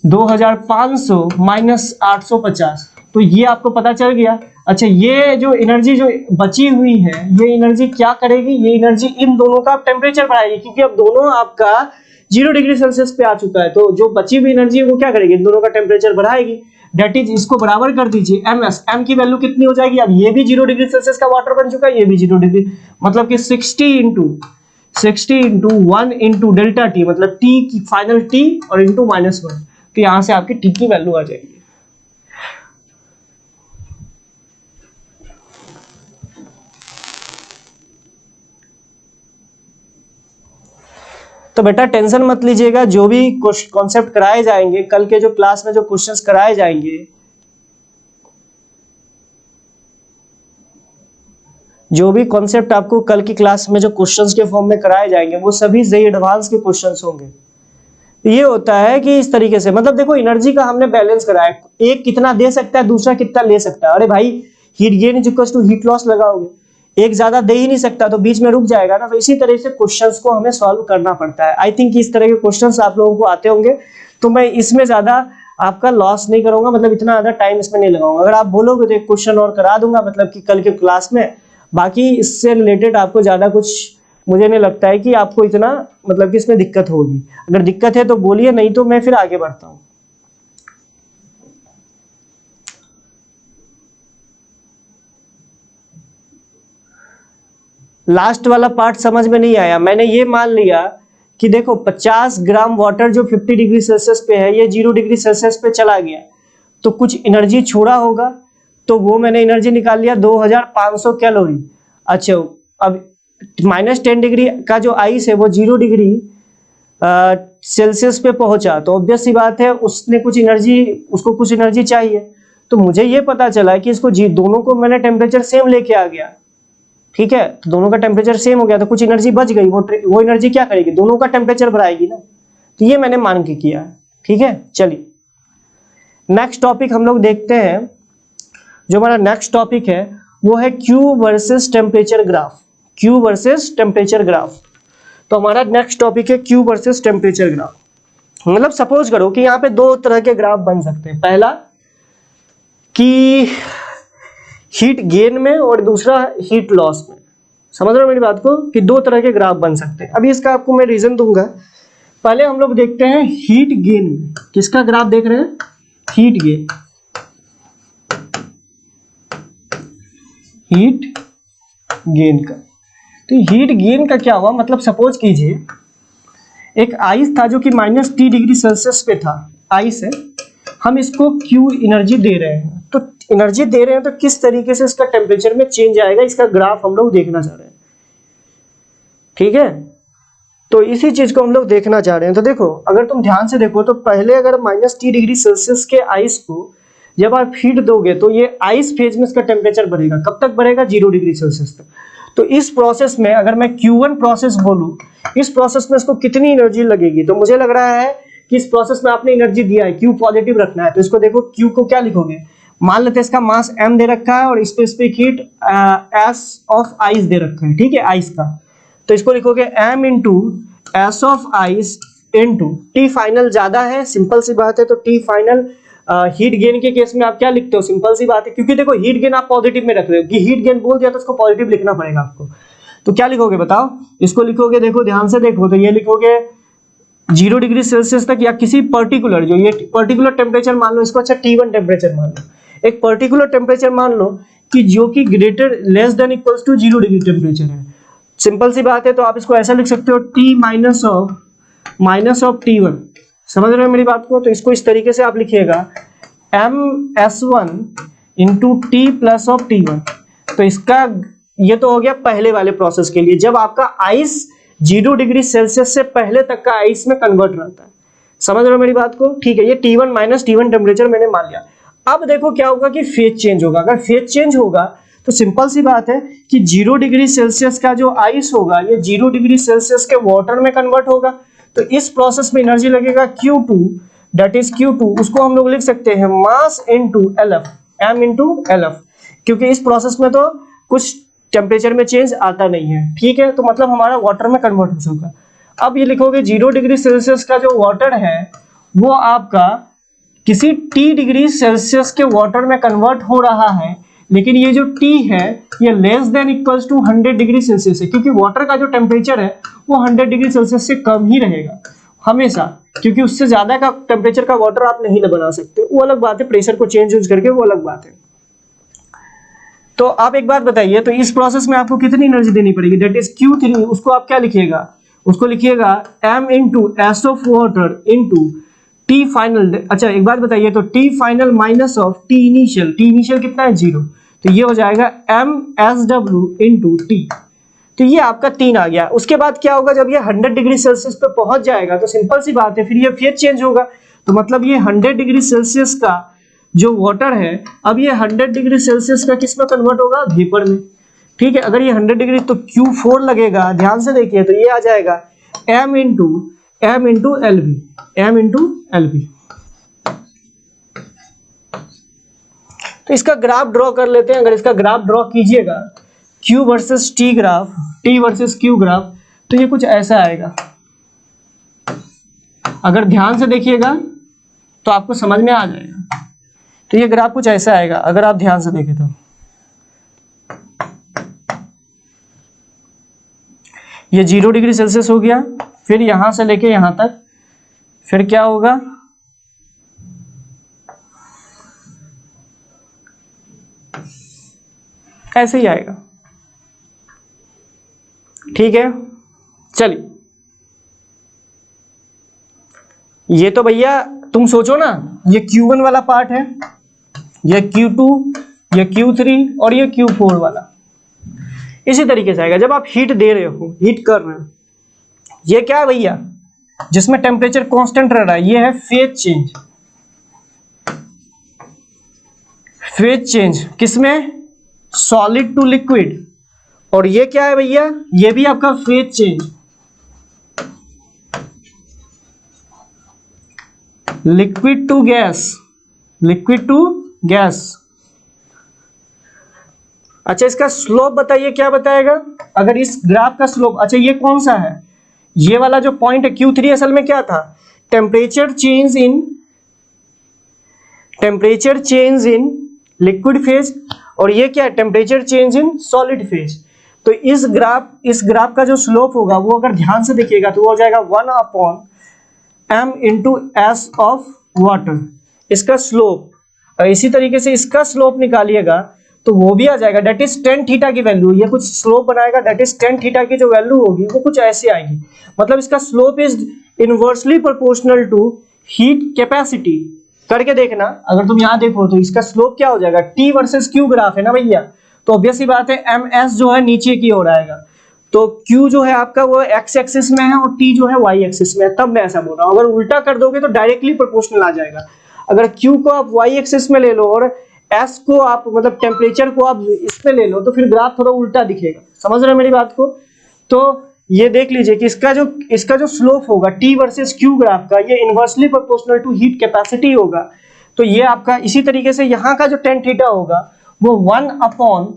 2500 माइनस 850। तो ये आपको पता चल गया। अच्छा, ये जो एनर्जी जो बची हुई है ये एनर्जी क्या करेगी, ये एनर्जी इन दोनों का टेम्परेचर बढ़ाएगी, क्योंकि अब दोनों आपका 0 डिग्री सेल्सियस पे आ चुका है। तो जो बची हुई एनर्जी है वो क्या करेगी, इन दोनों का टेम्परेचर बढ़ाएगी। डेट इज, इसको बराबर कर दीजिए ms, m की वैल्यू कितनी हो जाएगी, अब ये भी 0 डिग्री सेल्सियस का वाटर बन चुका है, ये भी 0 डिग्री, मतलब कि 60 इंटू 1 इंटू डेल्टा टी, मतलब टी की फाइनल टी और इंटू -1। तो यहां से आपकी टी की वैल्यू आ जाएगी। तो बेटा टेंशन मत लीजिएगा, जो भी कॉन्सेप्ट कराए जाएंगे कल के जो क्लास में जो क्वेश्चंस कराए जाएंगे, जो भी कॉन्सेप्ट आपको कल की क्लास में जो क्वेश्चंस के फॉर्म में कराए जाएंगे वो सभी जेई एडवांस के क्वेश्चंस होंगे। ये होता है कि इस तरीके से, मतलब देखो एनर्जी का हमने बैलेंस कराया, एक कितना दे सकता है दूसरा कितना ले सकता है। अरे भाई heat gain is equal to heat loss लगाओगे, एक ज्यादा दे ही नहीं सकता तो बीच में रुक जाएगा ना। तो इसी तरह से क्वेश्चंस को हमें सॉल्व करना पड़ता है। आई थिंक इस तरह के क्वेश्चंस आप लोगों को आते होंगे, तो मैं इसमें ज्यादा आपका लॉस नहीं करूंगा, मतलब इतना ज्यादा टाइम इसमें नहीं लगाऊंगा। अगर आप बोलोगे तो एक क्वेश्चन और करा दूंगा, मतलब कि कल के क्लास में। बाकी इससे रिलेटेड आपको ज्यादा कुछ मुझे नहीं लगता है कि आपको इतना, मतलब कि इसमें दिक्कत होगी। अगर दिक्कत है तो बोलिए, नहीं तो मैं फिर आगे बढ़ता हूं। लास्ट वाला पार्ट समझ में नहीं आया। मैंने ये मान लिया कि देखो 50 ग्राम वाटर जो 50 डिग्री सेल्सियस पे है ये 0 डिग्री सेल्सियस पे चला गया, तो कुछ एनर्जी छोड़ा होगा, तो वो मैंने एनर्जी निकाल लिया 2500 कैलोरी। अच्छा, अब -10 डिग्री का जो आइस है वो 0 डिग्री सेल्सियस पे पहुंचा, तो ऑब्वियस सी बात है उसने कुछ एनर्जी, उसको कुछ एनर्जी चाहिए। तो मुझे ये पता चला कि इसको दोनों को मैंने टेम्परेचर सेम लेके आ गया, ठीक है, तो दोनों का टेम्परेचर सेम हो गया, तो कुछ एनर्जी बच गई, वो एनर्जी क्या करेगी, दोनों का टेम्परेचर बढ़ाएगी ना। तो ये मैंने मान के किया है, ठीक है। चलिए नेक्स्ट टॉपिक हम लोग देखते हैं। जो हमारा नेक्स्ट टॉपिक है वो है Q versus temperature graph. Q versus temperature graph. तो हमारा नेक्स्ट टॉपिक है Q वर्सेस टेम्परेचर ग्राफ। मतलब सपोज करो कि यहाँ पे दो तरह के ग्राफ बन सकते हैं, पहला कि हीट गेन में और दूसरा हीट लॉस में। समझ रहे हो मेरी बात को, कि दो तरह के ग्राफ बन सकते हैं। अभी इसका आपको मैं रीजन दूंगा। पहले हम लोग देखते हैं हीट गेन में, किसका ग्राफ देख रहे हैं, हीट गेन। हीट गेन का, तो हीट गेन का क्या हुआ, मतलब सपोज कीजिए एक आइस था जो कि -T डिग्री सेल्सियस पे था, आइस है, हम इसको Q एनर्जी दे रहे हैं। तो एनर्जी दे रहे हैं तो किस तरीके से इसका टेम्परेचर में चेंज आएगा, इसका ग्राफ हम लोग देखना चाह रहे हैं, ठीक है। तो इसी चीज को हम लोग देखना चाह रहे हैं। तो देखो अगर तुम ध्यान से देखो तो पहले अगर -T डिग्री सेल्सियस के आइस को जब आप हीट दोगे तो ये आइस फेज में इसका टेम्परेचर बढ़ेगा। कब तक बढ़ेगा, 0 डिग्री सेल्सियस तक। तो इस प्रोसेस में अगर मैं Q1 प्रोसेस बोलूं, इस प्रोसेस में इसको कितनी एनर्जी लगेगी, तो मुझे लग रहा है कि इस प्रोसेस में आपने एनर्जी दिया है, Q पॉजिटिव रखना है। तो इसको देखो Q को क्या लिखोगे, मान लेते हैं इसका मास m दे रखा है और specific heat S of ice दे रखा है, ठीक है, आइस का। तो इसको लिखोगे m into S of ice into T final ज्यादा है, सिंपल सी बात है। तो टी फाइनल हीट गेन के केस में आप क्या लिखते हो, सिंपल सी बात है, क्योंकि देखो हीट गेन आप पॉजिटिव में रख रहे हो, कि हीट गेन बोल दिया तो उसको पॉजिटिव लिखना पड़ेगा आपको। तो क्या लिखोगे बताओ? इसको लिखोगे, देखो ध्यान से देखो, तो ये लिखोगे 0 डिग्री सेल्सियस तक, या किसी पर्टिकुलर, जो ये पर्टिकुलर टेम्परेचर मान लो इसको, अच्छा T1 टेम्परेचर मान लो, एक पर्टिकुलर टेम्परेचर मान लो कि जो कि greater less than equals to 0 degree temperature है। सिंपल सी बात है, तो आप इसको ऐसा लिख सकते हो T माइनस ऑफ T1। समझ रहे हो मेरी बात को? तो इसको इस तरीके से आप लिखिएगा MS1 into T plus of T1। तो इसका ये तो हो गया पहले वाले प्रोसेस के लिए, जब आपका आइस 0 डिग्री सेल्सियस से पहले तक का आइस में कन्वर्ट रहता है। समझ रहे हो मेरी बात को? ठीक है, ये T1 माइनस T1 टेम्परेचर मैंने मान लिया। अब देखो क्या होगा कि फेज चेंज होगा। अगर फेज चेंज होगा तो सिंपल सी बात है कि 0 डिग्री सेल्सियस का जो आइस होगा ये 0 डिग्री सेल्सियस के वाटर में कन्वर्ट होगा। तो इस प्रोसेस में एनर्जी लगेगा Q2, दैट इज Q2, उसको हम लोग लिख सकते हैं mass into LF, M into LF, क्योंकि इस प्रोसेस में तो कुछ टेम्परेचर में चेंज आता नहीं है। ठीक है, तो मतलब हमारा वाटर में कन्वर्ट हो चुका। अब ये लिखोगे 0 डिग्री सेल्सियस का जो वाटर है वो आपका किसी T डिग्री सेल्सियस के वाटर में कन्वर्ट हो रहा है, लेकिन ये जो T है ये less than equals to 100 degree Celsius है, क्योंकि वाटर का जो टेम्परेचर है वो 100 डिग्री सेल्सियस से कम ही रहेगा हमेशा, क्योंकि उससे ज्यादा का टेम्परेचर का वाटर आप नहीं बना सकते। वो अलग बात है, प्रेशर को चेंज करके, वो अलग बात है। तो आप एक बात बताइए, तो इस प्रोसेस में आपको कितनी एनर्जी देनी पड़ेगी? That is Q3। उसको आप क्या लिखिएगा? उसको लिखिएगा M into S of water into T final. अच्छा एक बात बताइए, तो T final minus of T initial, T initial कितना है? 0, तो ये हो जाएगा MSW इंटू T। तो ये आपका 3 आ गया। उसके बाद क्या होगा? जब ये 100 डिग्री सेल्सियस पे पहुंच जाएगा तो सिंपल सी बात है, फिर ये फेज चेंज होगा। तो मतलब ये 100 डिग्री सेल्सियस का जो वाटर है, अब ये 100 डिग्री सेल्सियस का किस में कन्वर्ट होगा? वेपर में। ठीक है, अगर ये 100 डिग्री तो Q4 लगेगा, ध्यान से देखिए, तो ये आ जाएगा M इंटू LV। तो इसका ग्राफ ड्रॉ कर लेते हैं। अगर इसका ग्राफ ड्रॉ कीजिएगा, Q versus T graph, T versus Q graph, तो ये कुछ ऐसा आएगा। अगर ध्यान से देखिएगा तो आपको समझ में आ जाएगा। तो ये ग्राफ कुछ ऐसा आएगा अगर आप ध्यान से देखें तो। ये 0 डिग्री सेल्सियस हो गया, फिर यहां से लेके यहां तक, फिर क्या होगा? ऐसे ही आएगा। ठीक है, चलिए, ये तो भैया तुम सोचो ना, ये Q1 वाला पार्ट है, ये Q2, ये Q3 और ये Q4 वाला। इसी तरीके से आएगा जब आप हीट दे रहे हो, हीट कर रहे हो। ये क्या है भैया? जिसमें टेम्परेचर कांस्टेंट रह रहा है, ये है फेज चेंज। फेज चेंज किसमें? Solid to liquid. और ये क्या है भैया? ये भी आपका phase change, liquid to gas, liquid to gas. अच्छा इसका स्लोप बताइए, क्या बताएगा? अगर इस ग्राफ का स्लोप, अच्छा ये कौन सा है? ये वाला जो पॉइंट है Q3 असल में क्या था? Temperature change in liquid phase, और ये क्या है? Temperature change in solid phase. तो इस ग्राफ का जो स्लोप होगा वो अगर ध्यान से देखिएगा तो वो हो जाएगा 1/m into S of water, इसका स्लोप। और इसी तरीके से इसका स्लोप निकालिएगा तो वो भी आ जाएगा, दैट इज tan थीटा की वैल्यू। ये कुछ स्लोप बनाएगा, दैट इज tan थीटा की जो वैल्यू होगी वो कुछ ऐसे आएगी। मतलब इसका slope is inversely proportional to heat capacity. करके देखना, अगर तुम यहां देखो तो इसका स्लोप क्या हो जाएगा? T वर्सेस Q ग्राफ है ना भैया, तो ऑब्वियस ही बात है MS जो है नीचे की ओर आएगा, तो Q जो है आपका वो x एक्सिस में है और T जो है y एक्सिस में है, तब मैं ऐसा बोल रहा हूं। अगर उल्टा कर दोगे तो डायरेक्टली प्रोपोर्शनल आ जाएगा। अगर Q को आप y एक्सिस में ले लो और S को आप मतलब टेम्परेचर को आप इस पे ले लो, तो फिर ग्राफ थोड़ा उल्टा दिखेगा। समझ रहे हैं मेरी बात को? तो ये देख लीजिए कि इसका जो स्लोप होगा T वर्सेस Q ग्राफ का, ये inversely proportional to heat capacity होगा। तो ये आपका इसी तरीके से यहाँ का जो tan थीटा होगा वो 1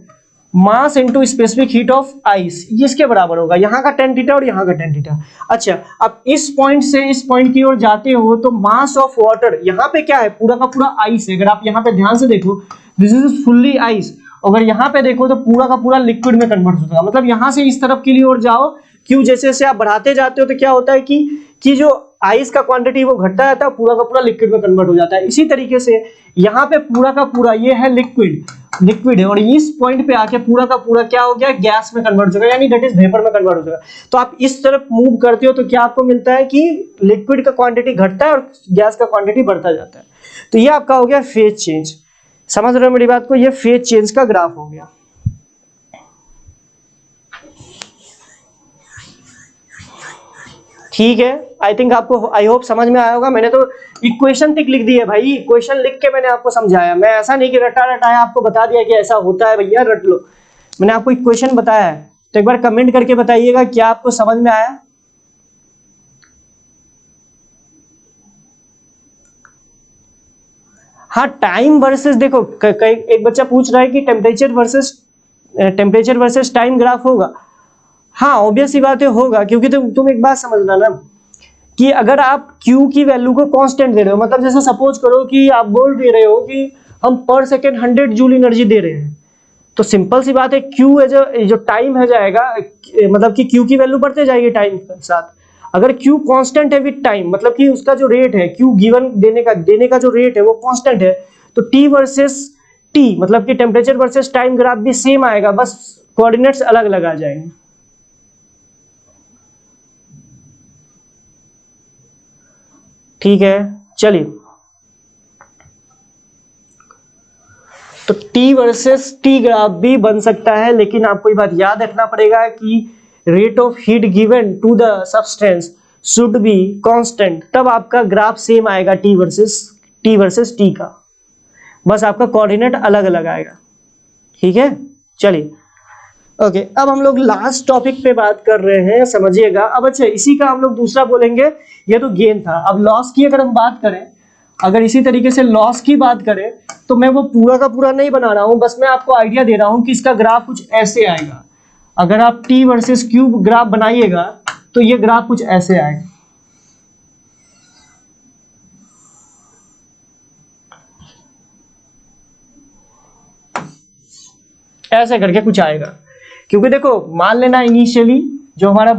mass into specific heat of ice, ये इसके बराबर होगा, यहाँ का tan थीटा और यहाँ का tan थीटा। अच्छा अब इस पॉइंट से इस पॉइंट की ओर जाते हो तो मास ऑफ वाटर, यहाँ पे क्या है? पूरा का पूरा आइस है। अगर आप यहाँ पे ध्यान से देखो, दिस इज फुल्ली आइस, अगर यहाँ पे देखो तो पूरा का पूरा लिक्विड में कन्वर्ट हो जाएगा। मतलब यहाँ से इस तरफ के लिए और जाओ, क्यों जैसे जैसे आप बढ़ाते जाते हो तो क्या होता है कि जो आइस का क्वांटिटी वो घटता जाता है, पूरा का पूरा लिक्विड में कन्वर्ट हो जाता है। इसी तरीके से यहाँ पे पूरा का पूरा ये है लिक्विड है, और इस पॉइंट पे आके पूरा का पूरा क्या हो गया, गैस में कन्वर्ट हो जाएगा, यानी दैट इज वेपर में कन्वर्ट हो जाएगा। तो आप इस तरफ मूव करते हो तो क्या आपको मिलता है कि लिक्विड का क्वांटिटी घटता है और गैस का क्वांटिटी बढ़ता जाता है। तो ये आपका हो गया फेज चेंज। समझ रहे हो मेरी बात को? ये फेज चेंज का ग्राफ हो गया। ठीक है, आई थिंक आपको, आई होप समझ में आया होगा। मैंने तो इक्वेशन तक लिख दी है भाई, इक्वेशन लिख के मैंने आपको समझाया। मैं ऐसा नहीं कि रटा रटाया आपको बता दिया कि ऐसा होता है भैया रट लो, मैंने आपको इक्वेशन बताया है। तो एक बार कमेंट करके बताइएगा क्या आपको समझ में आया। हाँ, टाइम वर्सेस, देखो एक बच्चा पूछ रहा है कि टेम्परेचर वर्सेस टाइम ग्राफ होगा। हाँ, ऑब्वियस ही बात है होगा, क्योंकि तुम एक बात समझना ना कि अगर आप Q की वैल्यू को कांस्टेंट दे रहे हो, मतलब जैसे सपोज करो कि आप बोल दे रहे हो कि हम पर सेकेंड 100 जूल एनर्जी दे रहे हैं, तो सिंपल सी बात है Q जो टाइम है जाएगा, मतलब कि Q की वैल्यू बढ़ते जाएगी टाइम के साथ। अगर Q कांस्टेंट है विद टाइम, मतलब कि उसका जो रेट है Q गिवन देने का जो रेट है वो कांस्टेंट है, तो T वर्सेस T, मतलब कि टेम्परेचर वर्सेस टाइम ग्राफ भी सेम आएगा, बस कोऑर्डिनेट्स अलग अलग आ जाएंगे। ठीक है, चलिए। तो T वर्सेस T ग्राफ भी बन सकता है, लेकिन आपको ये बात याद रखना पड़ेगा कि rate of heat given to the substance should be constant, तब आपका ग्राफ सेम आएगा T वर्सेस T का, बस आपका कोऑर्डिनेट अलग अलग आएगा। ठीक है, चलिए ओके। अब हम लोग लास्ट टॉपिक पे बात कर रहे हैं, समझिएगा। अब अच्छा, इसी का हम लोग दूसरा बोलेंगे, ये तो गेन था। अब लॉस की अगर हम बात करें, अगर इसी तरीके से लॉस की बात करें, तो मैं वो पूरा का पूरा नहीं बना रहा हूं, बस मैं आपको आइडिया दे रहा हूं कि इसका ग्राफ कुछ ऐसे आएगा। अगर आप T वर्सेस Q ग्राफ बनाइएगा तो ये ग्राफ कुछ ऐसे आएगा। ऐसे करके कुछ आएगा, क्योंकि देखो मान लेना इनिशियली जो हमारा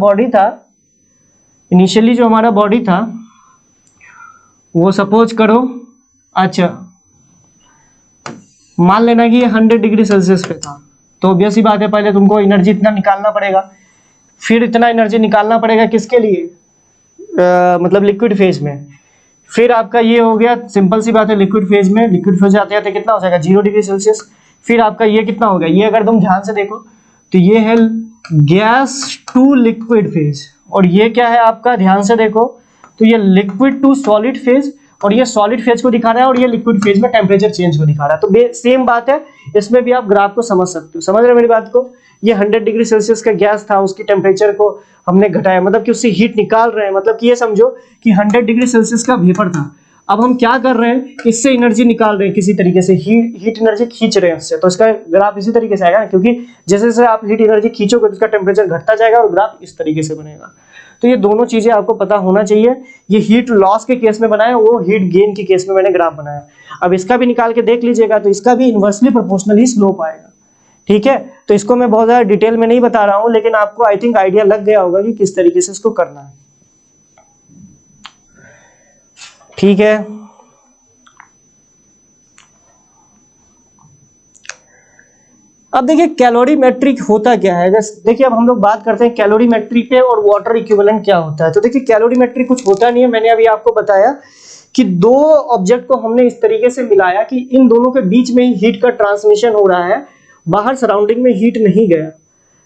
बॉडी था वो सपोज करो, अच्छा मान लेना कि ये 100 डिग्री सेल्सियस पे था, तो ऑब्वियस ही बात है पहले तुमको एनर्जी इतना निकालना पड़ेगा, फिर इतना एनर्जी निकालना पड़ेगा किसके लिए, मतलब लिक्विड फेज में। फिर आपका ये हो गया, सिंपल सी बात है, लिक्विड फेज आते आते कितना हो जाएगा 0 डिग्री सेल्सियस। फिर आपका ये कितना हो गया, ये अगर तुम ध्यान से देखो तो ये है गैस टू लिक्विड फेज, और ये क्या है आपका, ध्यान से देखो तो ये लिक्विड टू सॉलिड फेज, और ये सॉलिड फेज को दिखा रहा है और ये लिक्विड फेज में टेम्परेचर चेंज को दिखा रहा है। तो सेम बात है, इसमें भी आप ग्राफ को समझ सकते हो। समझ रहे हो मेरी बात को? ये 100 डिग्री सेल्सियस का गैस था, उसकी टेम्परेचर को हमने घटाया, मतलब कि उससे हीट निकाल रहे हैं, मतलब कि ये समझो कि 100 डिग्री सेल्सियस का वेपर था। अब हम क्या कर रहे हैं, इससे एनर्जी निकाल रहे हैं, किसी तरीके से हीट एनर्जी खींच रहे हैं उससे, तो इसका ग्राफ इसी तरीके से आएगा, क्योंकि जैसे जैसे आप हीट एनर्जी खींचोगे तो उसका टेम्परेचर घटता जाएगा और ग्राफ इस तरीके से बनेगा। तो ये दोनों चीजें आपको पता होना चाहिए। ये हीट लॉस के केस में बनाया, वो हीट गेन के केस में मैंने ग्राफ बनाया। अब इसका भी निकाल के देख लीजिएगा, तो इसका भी इनवर्सली प्रोपोर्शनल ही स्लोप आएगा। ठीक है, तो इसको मैं बहुत ज्यादा डिटेल में नहीं बता रहा हूं, लेकिन आपको आई थिंक आइडिया लग गया होगा कि किस तरीके से इसको करना है। ठीक है, अब देखिए कैलोरीमेट्रिक होता क्या है। देखिए अब हम लोग बात करते हैं कैलोरीमेट्री पे और वाटर इक्विवेलेंट क्या होता है। तो देखिए कैलोरीमेट्री कुछ होता नहीं है, मैंने अभी आपको बताया कि दो ऑब्जेक्ट को हमने इस तरीके से मिलाया कि इन दोनों के बीच में ही हीट का ट्रांसमिशन हो रहा है, बाहर सराउंडिंग में हीट नहीं गया।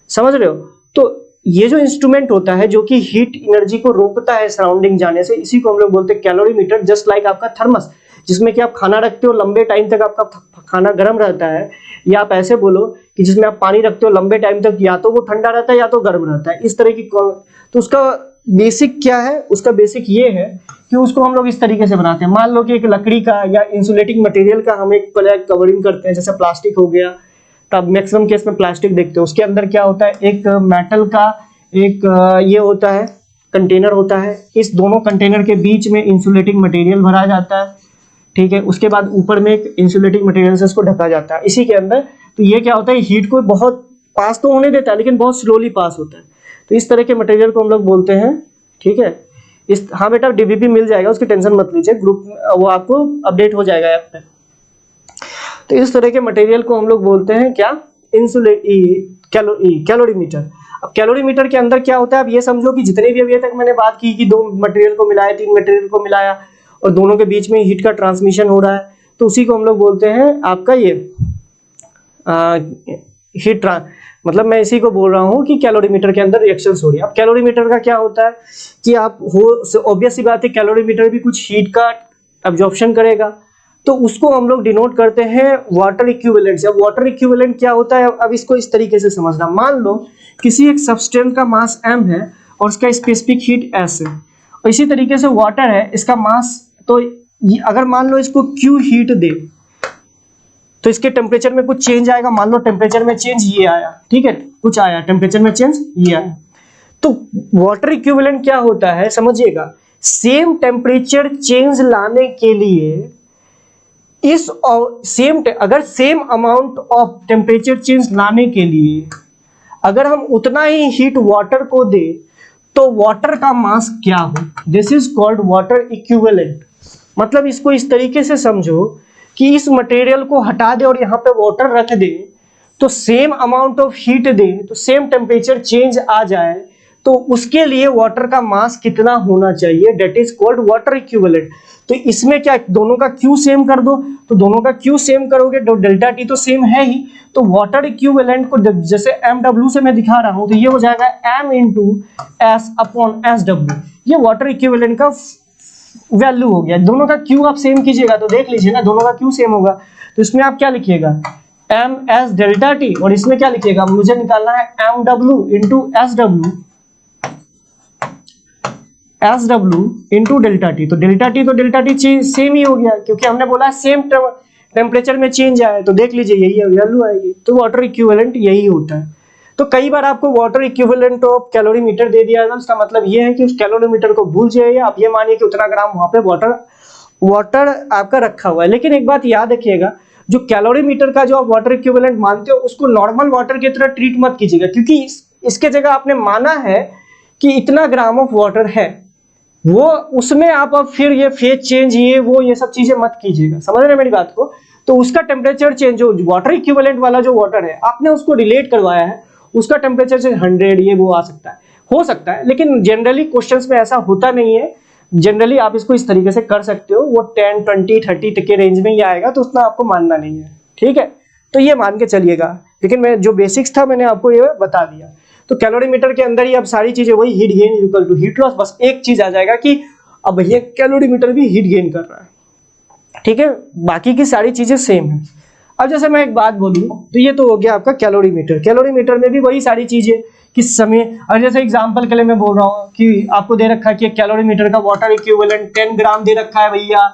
समझ रहे हो? तो ये जो इंस्ट्रूमेंट होता है जो कि हीट एनर्जी को रोकता है सराउंडिंग जाने से, इसी को हम लोग बोलते हैं कैलोरीमीटर। जस्ट लाइक आपका थर्मस, जिसमें कि आप खाना रखते हो, लंबे टाइम तक आपका खाना गर्म रहता है, या आप ऐसे बोलो कि जिसमें आप पानी रखते हो लंबे टाइम तक, या तो वो ठंडा रहता है या तो गर्म रहता है, इस तरह की। तो उसका बेसिक क्या है, उसका बेसिक ये है कि उसको हम लोग इस तरीके से बनाते हैं। मान लो कि एक लकड़ी का या इंसुलेटिंग मटेरियल का हम एक कवरिंग करते हैं, जैसे प्लास्टिक हो गया, तब मैक्सिमम केस में प्लास्टिक देखते हो, उसके अंदर क्या होता है, एक मेटल का एक ये होता है कंटेनर होता है, इस दोनों कंटेनर के बीच में इंसुलेटिंग मटेरियल भरा जाता है। ठीक है, उसके बाद ऊपर में एक इंसुलेटिंग मटेरियल से इसको ढका जाता है इसी के अंदर। तो ये क्या होता है, हीट को बहुत पास तो होने देता है लेकिन बहुत स्लोली पास होता है। तो इस तरह के मटेरियल को हम लोग बोलते हैं, ठीक है। इस हाँ बेटा डीबीपी मिल जाएगा, उसकी टेंशन मत लीजिए, ग्रुप वो आपको अपडेट हो जाएगा ऐप पे। तो इस तरह के मटेरियल को हम लोग बोलते हैं क्या, कैलोरीमीटर। अब कैलोरीमीटर के अंदर क्या होता है, अब ये समझो कि जितने भी अभी तक मैंने बात की कि दो मटेरियल को मिलाया, तीन मटेरियल को मिलाया और दोनों के बीच में हीट का ट्रांसमिशन हो रहा है, तो उसी को हम लोग बोलते हैं आपका ये हीट मतलब मैं इसी को बोल रहा हूँ कि कैलोरीमीटर के अंदर रिएक्शंस हो रही है। अब कैलोरीमीटर का क्या होता है कि आप हो ऑब्वियस सी बात है, कैलोरीमीटर भी कुछ हीट का एब्जॉर्प्शन करेगा, तो उसको हम लोग डिनोट करते हैं वाटर इक्विवेलेंट से। अब वाटर इक्विवेलेंट क्या होता है, अब इसको इस तरीके से समझना, मान लो किसी एक सबस्टेंस का मास m है और उसका स्पेसिफिक हीट s है, और इसी तरीके से वाटर है, इसका मास, तो अगर मान लो इसको Q हीट दे तो इसके टेम्परेचर में कुछ चेंज आएगा, मान लो टेम्परेचर में चेंज ये आया, ठीक है, कुछ आया टेम्परेचर में चेंज ये आया। तो वाटर इक्विवेलेंट क्या होता है समझिएगा, सेम टेम्परेचर चेंज लाने के लिए इस अगर same amount of temperature change लाने के लिए अगर हम उतना ही हीट वाटर को दे तो वाटर का मास क्या हो, this is called water equivalent. मतलब इसको इस तरीके से समझो कि इस मटेरियल को हटा दे और यहाँ पे वाटर रख दे, तो सेम अमाउंट ऑफ हीट दे तो सेम टेम्परेचर चेंज आ जाए, तो उसके लिए वाटर का मास कितना होना चाहिए, that is called water equivalent. तो इसमें क्या, दोनों का क्यू सेम कर दो, तो दोनों का क्यू सेम करोगे तो डेल्टा टी तो सेम है ही, तो वाटर इक्विवेलेंट को जैसे एम डब्ल्यू से मैं दिखा रहा हूं तो ये हो जाएगा M into S upon S W, ये वाटर इक्विवेलेंट का वैल्यू हो गया। दोनों का क्यू आप सेम कीजिएगा तो देख लीजिए ना, दोनों का क्यू सेम होगा, तो इसमें आप क्या लिखिएगा, एम एस डेल्टा टी, और इसमें क्या लिखिएगा, मुझे निकालना है M W into S W, S W into delta T. तो डेल्टा टी सेम ही हो गया क्योंकि हमने बोला सेम टेम्परेचर में चेंज आया, तो देख लीजिए यही वैल्यू आएगी। तो वाटर इक्विवेलेंट यही होता है। तो कई बार आपको वाटर इक्विवेलेंट ऑफ कैलोरीमीटर दे दिया है, उसका मतलब ये है कि उस कैलोरीमीटर को भूल जाइए, आप ये मानिए कि उतना ग्राम वहां पे वाटर आपका रखा हुआ है। लेकिन एक बात याद रखिएगा, जो कैलोरीमीटर का जो आप वाटर इक्विवेलेंट मानते हो उसको नॉर्मल वाटर की तरह ट्रीट मत कीजिएगा, क्योंकि इसके जगह आपने माना है कि इतना ग्राम ऑफ वाटर है, वो उसमें आप अब फिर ये फेज चेंज ये सब चीजें मत कीजिएगा, समझ रहे हैं मेरी बात को। तो उसका टेम्परेचर चेंज, जो वाटर इक्विवेलेंट वाला जो वाटर है आपने उसको रिलेट करवाया है, उसका टेम्परेचर से 100 ये वो आ सकता है, हो सकता है, लेकिन जनरली क्वेश्चंस में ऐसा होता नहीं है। जनरली आप इसको इस तरीके से कर सकते हो, वो 10, 20, 30 के रेंज में ही आएगा, तो उतना आपको मानना नहीं है, ठीक है। तो ये मान के चलिएगा, लेकिन मैं जो बेसिक्स था मैंने आपको ये बता दिया। तो कैलोरीमीटर के अंदर ही अब सारी चीजें वही, heat gain equal to heat loss, बस एक चीज आ जाएगा कि अब ये कैलोरीमीटर भी हीट गेन कर रहा है, ठीक है, बाकी की सारी चीजें सेम है। अब जैसे मैं एक बात बोलूं तो ये तो हो गया आपका कैलोरीमीटर। कैलोरीमीटर में भी वही सारी चीजें किस समय, और जैसे एग्जांपल के लिए मैं बोल रहा हूँ कि आपको दे रखा है कि कैलोरीमीटर का वाटर इक्विवेलेंट 10 ग्राम दे रखा है भैया,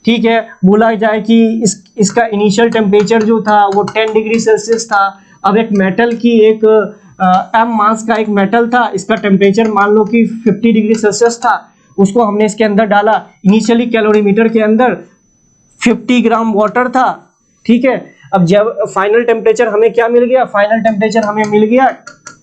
ठीक है, बोला जाए कि इसका इनिशियल टेम्परेचर जो था वो 10 डिग्री सेल्सियस था। अब एक मेटल की एक एम मास का एक मेटल था, इसका टेम्परेचर मान लो कि 50 डिग्री सेल्सियस था, उसको हमने इसके अंदर डाला, इनिशियली कैलोरीमीटर के अंदर 50 ग्राम वाटर था, ठीक है। अब जब फाइनल टेम्परेचर हमें क्या मिल गया, फाइनल टेम्परेचर हमें मिल गया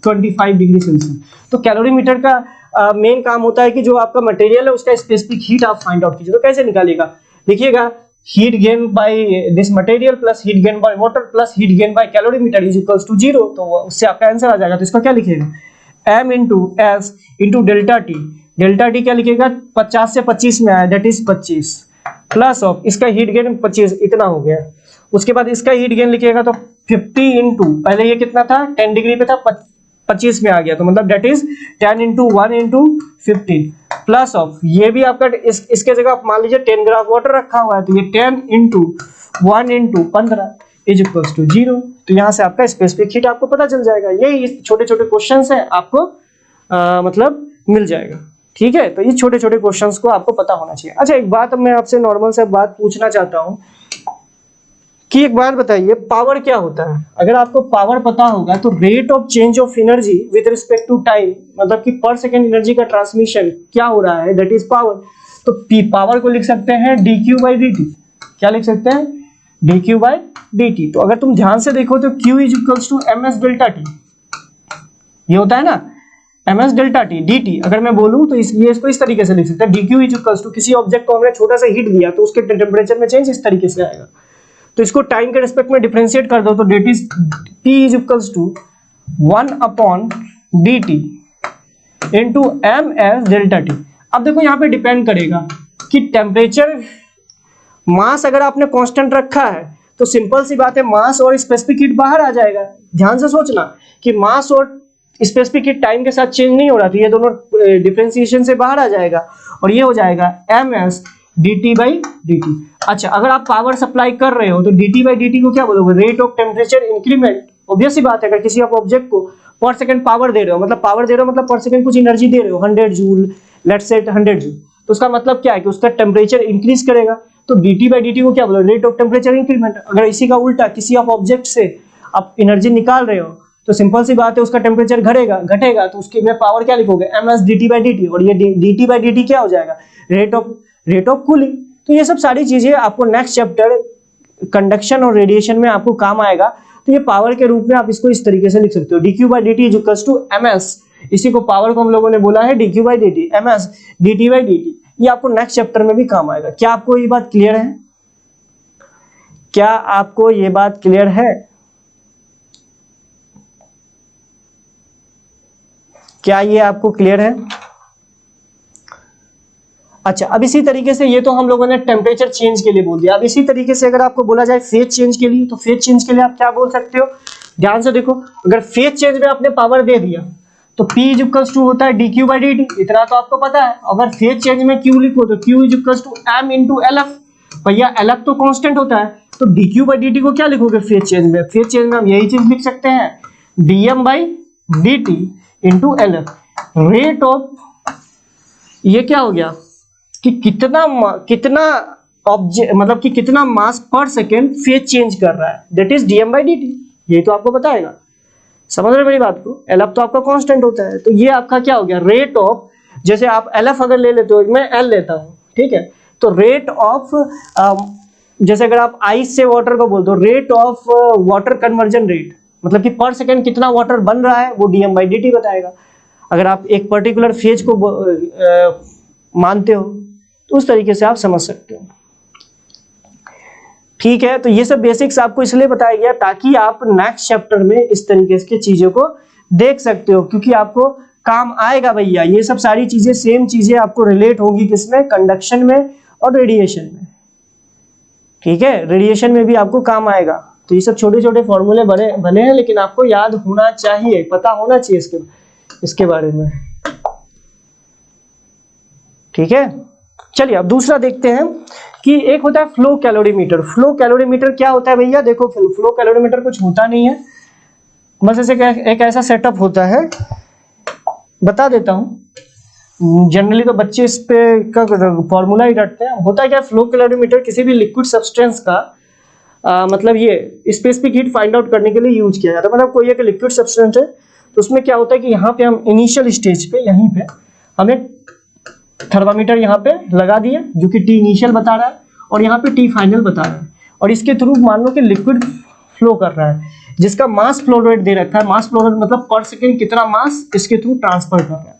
25 डिग्री सेल्सियस। तो कैलोरीमीटर का मेन काम होता है कि जो आपका मटेरियल है उसका स्पेसिफिक हीट आप फाइंड आउट कीजिए। तो कैसे निकालिएगा, देखिएगा, heat gain by this material plus heat gain by water plus heat gain by calorimeter is equals to 0, तो उससे आपका आंसर आ जाएगा। तो इसका क्या लिखिएगा, m into S into delta T क्या लिखिएगा, 50 से 25 में आया, दैट इज 25 प्लस ऑफ इसका हीट गेन 25, इतना हो गया। उसके बाद इसका हीट गेन लिखिएगा तो 50 इंटू, पहले ये कितना था 10 डिग्री पे था, 25 में आ गया, तो मतलब that is 10 into 1 into 15 plus of ये भी आपका इसके जगह आप मान लीजिए 10 ग्राम वाटर रखा हुआ है, तो ये 10 into 1 into 15 is equals to 0। तो यहाँ से आपका स्पेसिफिक हीट आपको पता चल जाएगा। यही छोटे छोटे क्वेश्चन है, आपको मतलब मिल जाएगा, ठीक है। तो ये छोटे छोटे क्वेश्चंस को आपको पता होना चाहिए। अच्छा, एक बात मैं आपसे नॉर्मल से बात पूछना चाहता हूँ कि एक बात बताइए, पावर क्या होता है? अगर आपको पावर पता होगा तो rate of change of energy with respect to time, मतलब कि पर सेकेंड एनर्जी का ट्रांसमिशन क्या हो रहा है, दैट इज पावर। तो पावर को लिख सकते हैं dq बाई dt। क्या लिख सकते हैं, dq बाई dt। तो अगर तुम ध्यान से देखो तो q is equals to ms delta T, ये होता है ना ms डेल्टा टी dt। अगर मैं बोलूं तो इसको इस तरीके से लिख सकते हैं, dq इज इक्वल्स टू किसी ऑब्जेक्ट को हमने छोटा सा हीट दिया तो उसके टेम्परेचर में चेंज इस तरीके से आएगा। तो इसको टाइम के रिस्पेक्ट में डिफरेंशिएट कर दो तो dt p is equals to 1 upon dt into ms delta T. अब देखो यहाँ पे डिपेंड करेगा कि टेम्परेचर, मास अगर आपने कांस्टेंट रखा है तो सिंपल सी बात है मास और स्पेसिफिक हीट बाहर आ जाएगा। ध्यान से सोचना कि मास और स्पेसिफिक हीट टाइम के साथ चेंज नहीं हो रहा, तो ये दोनों डिफरेंशिएशन से बाहर आ जाएगा और ये हो जाएगा ms dt बाई dt। अच्छा, अगर आप पावर सप्लाई कर रहे हो तो dt बाई dt को क्या बोलोगे, rate of temperature increment. Obvious सी बात है, अगर किसी आप ऑब्जेक्ट को पर सेकंड पावर दे रहे हो, मतलब पावर दे रहे हो मतलब पर सेकंड कुछ एनर्जी दे रहे हो 100 जूल, लेट्स से 100 जूल, तो उसका मतलब क्या है कि उसका टेम्परेचर इंक्रीज करेगा। तो dt बाई dt को क्या बोलोगे, रेट ऑफ टेम्परेचर इंक्रीमेंट। अगर इसी का उल्टा किसी आप ऑब्जेक्ट से आप एनर्जी निकाल रहे हो तो सिंपल सी बात है उसका टेम्परेचर घटेगा तो उसकी में पावर क्या लिखोगे, ms dt बाई dt। और ये dt बाई dt क्या हो जाएगा, रेट ऑफ कूलिंग। तो ये सब सारी चीजें आपको नेक्स्ट चैप्टर कंडक्शन और रेडिएशन में आपको काम आएगा। तो ये पावर के रूप में आप इसको इस तरीके से लिख सकते हो, dq by dt is equals to ms, इसी को पावर को हम लोगों ने बोला है dq by dt, ms dt by dt। ये आपको नेक्स्ट चैप्टर में भी काम आएगा। क्या आपको ये बात क्लियर है? क्या आपको ये बात क्लियर है? क्या ये आपको क्लियर है? अच्छा, अब इसी तरीके से ये तो हम लोगों ने टेम्परेचर चेंज के लिए बोल दिया। अब इसी तरीके से अगर आपको बोला जाए फेज चेंज के लिए, तो फेज चेंज के लिए आप क्या बोल सकते हो, ध्यान से देखो। अगर फेज चेंज में आपने पावर दे दिया तो P इज इक्वल्स टू होता है dq बाई dt, इतना तो आपको पता है। अगर फेज चेंज में Q लिखो तो Q is equals to m into LF, भैया LF तो कांस्टेंट होता है, तो dq बाई dt को क्या लिखोगे फेज चेंज में, फेज चेंज में हम यही चीज लिख सकते हैं dm by dt into LF। Rate of, ये क्या हो गया कि कितना ऑब्जेक्ट, मतलब कि कितना मास पर सेकेंड फेज चेंज कर रहा है, that is dm by dt। ये तो आपको बताएगा, समझ रहे मेरी बात को। LF तो आपका कांस्टेंट होता है, तो ये आपका क्या हो गया, रेट ऑफ, जैसे आप LF अगर ले लेते हो, मैं L लेता हूं, ठीक है, तो रेट ऑफ, जैसे अगर आप आइस से वाटर को बोलते हो, rate of water conversion rate, मतलब कि पर सेकेंड कितना वाटर बन रहा है, वो dm बाई dt बताएगा। अगर आप एक पर्टिकुलर फेज को मानते हो तो उस तरीके से आप समझ सकते हो, ठीक है। तो ये सब बेसिक्स आपको इसलिए बताया गया ताकि आप नेक्स्ट चैप्टर में इस तरीके की चीजों को देख सकते हो, क्योंकि आपको काम आएगा भैया। ये सब सारी चीजें, सेम चीजें आपको रिलेट होंगी किसमें, कंडक्शन में और रेडिएशन में, ठीक है। रेडिएशन में भी आपको काम आएगा। तो ये सब छोटे छोटे फॉर्मूले बने हैं, लेकिन आपको याद होना चाहिए, पता होना चाहिए इसके बारे में, ठीक है। चलिए अब दूसरा देखते हैं कि एक होता है फ्लो कैलोरीमीटर। फ्लो कैलोरीमीटर क्या होता है भैया, देखो फ्लो कैलोरीमीटर कुछ होता नहीं है, बस ऐसे एक ऐसा सेटअप होता है, बता देता हूं। जनरली तो बच्चे इस पे का फॉर्मूला ही रटते हैं। होता है क्या, फ्लो कैलोरीमीटर किसी भी लिक्विड सब्सटेंस का मतलब ये स्पेसिफिक हीट फाइंड आउट करने के लिए यूज किया जाता है। मतलब कोई एक लिक्विड सब्सटेंस है तो उसमें क्या होता है कि यहाँ पे हम इनिशियल स्टेज पे, यहीं पे हमें थर्मामीटर यहाँ पे लगा दिए जो कि टी इनिशियल बता रहा है और यहाँ पे टी फाइनल बता रहा है, और इसके थ्रू मान लो कि लिक्विड फ्लो कर रहा है जिसका मास फ्लो रेट दे रखा है। मास फ्लो रेट मतलब पर सेकेंड कितना मास इसके थ्रू ट्रांसफर कर रहा है,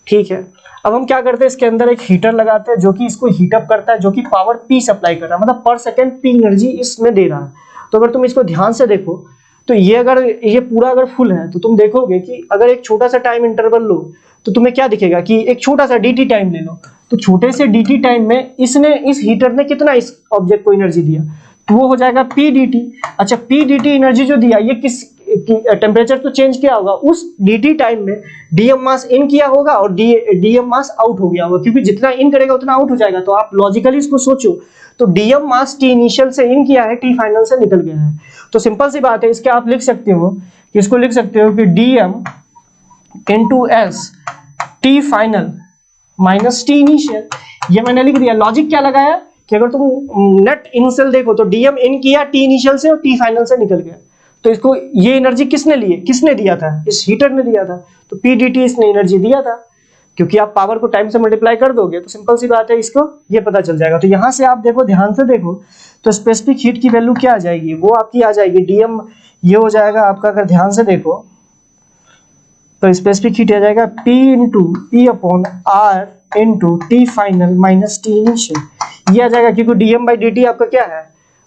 ठीक है। अब हम क्या करते हैं, इसके अंदर एक हीटर लगाते हैं जो कि इसको हीटअप करता है, जो कि पावर पी सप्लाई कर रहा है, मतलब पर सेकेंड पी एनर्जी इसमें दे रहा है। तो अगर तुम इसको ध्यान से देखो तो ये पूरा अगर फुल है तो तुम देखोगे कि अगर एक छोटा सा टाइम इंटरवल लो तो तुम्हें क्या दिखेगा कि एक छोटा सा dt टाइम ले लो, तो छोटे से dt टाइम में इस हीटर ने कितना इस ऑब्जेक्ट को एनर्जी दिया, तो वो हो जाएगा p dt। अच्छा, p dt एनर्जी जो दिया, ये किस टेम्परेचर तो चेंज किया होगा, उस dt टाइम में dm मास इन किया होगा और dm मास आउट हो गया होगा, क्योंकि जितना इन करेगा उतना आउट हो जाएगा। तो आप लॉजिकली इसको सोचो, तो dm मास t इनिशियल से इन किया है, t फाइनल से निकल गया है। तो सिंपल सी बात है, इसके आप लिख सकते हो, इसको लिख सकते हो कि dm into s t final minus t initial. ये मैंने लिख दिया। लॉजिक क्या लगाया कि अगर तुम नेट इनिशियल देखो तो dm इन किया t इनिशियल से और t फाइनल से निकल गया, तो इसको ये एनर्जी किसने दिया था, इस हीटर ने दिया था, तो p dt इसने एनर्जी दिया था। क्योंकि आप पावर को टाइम से मल्टीप्लाई कर दोगे तो सिंपल सी बात है, इसको ये पता चल जाएगा। तो यहाँ से आप देखो, ध्यान से देखो, तो स्पेसिफिक हीट की वैल्यू क्या आ जाएगी, वो आपकी आ जाएगी डीएम, ये हो जाएगा आपका, अगर ध्यान से देखो तो स्पेसिफिक हीट आ जाएगा P into P upon R into T final minus T initial, ये आ जाएगा, क्योंकि डीएम बाई डी टी आपका क्या है,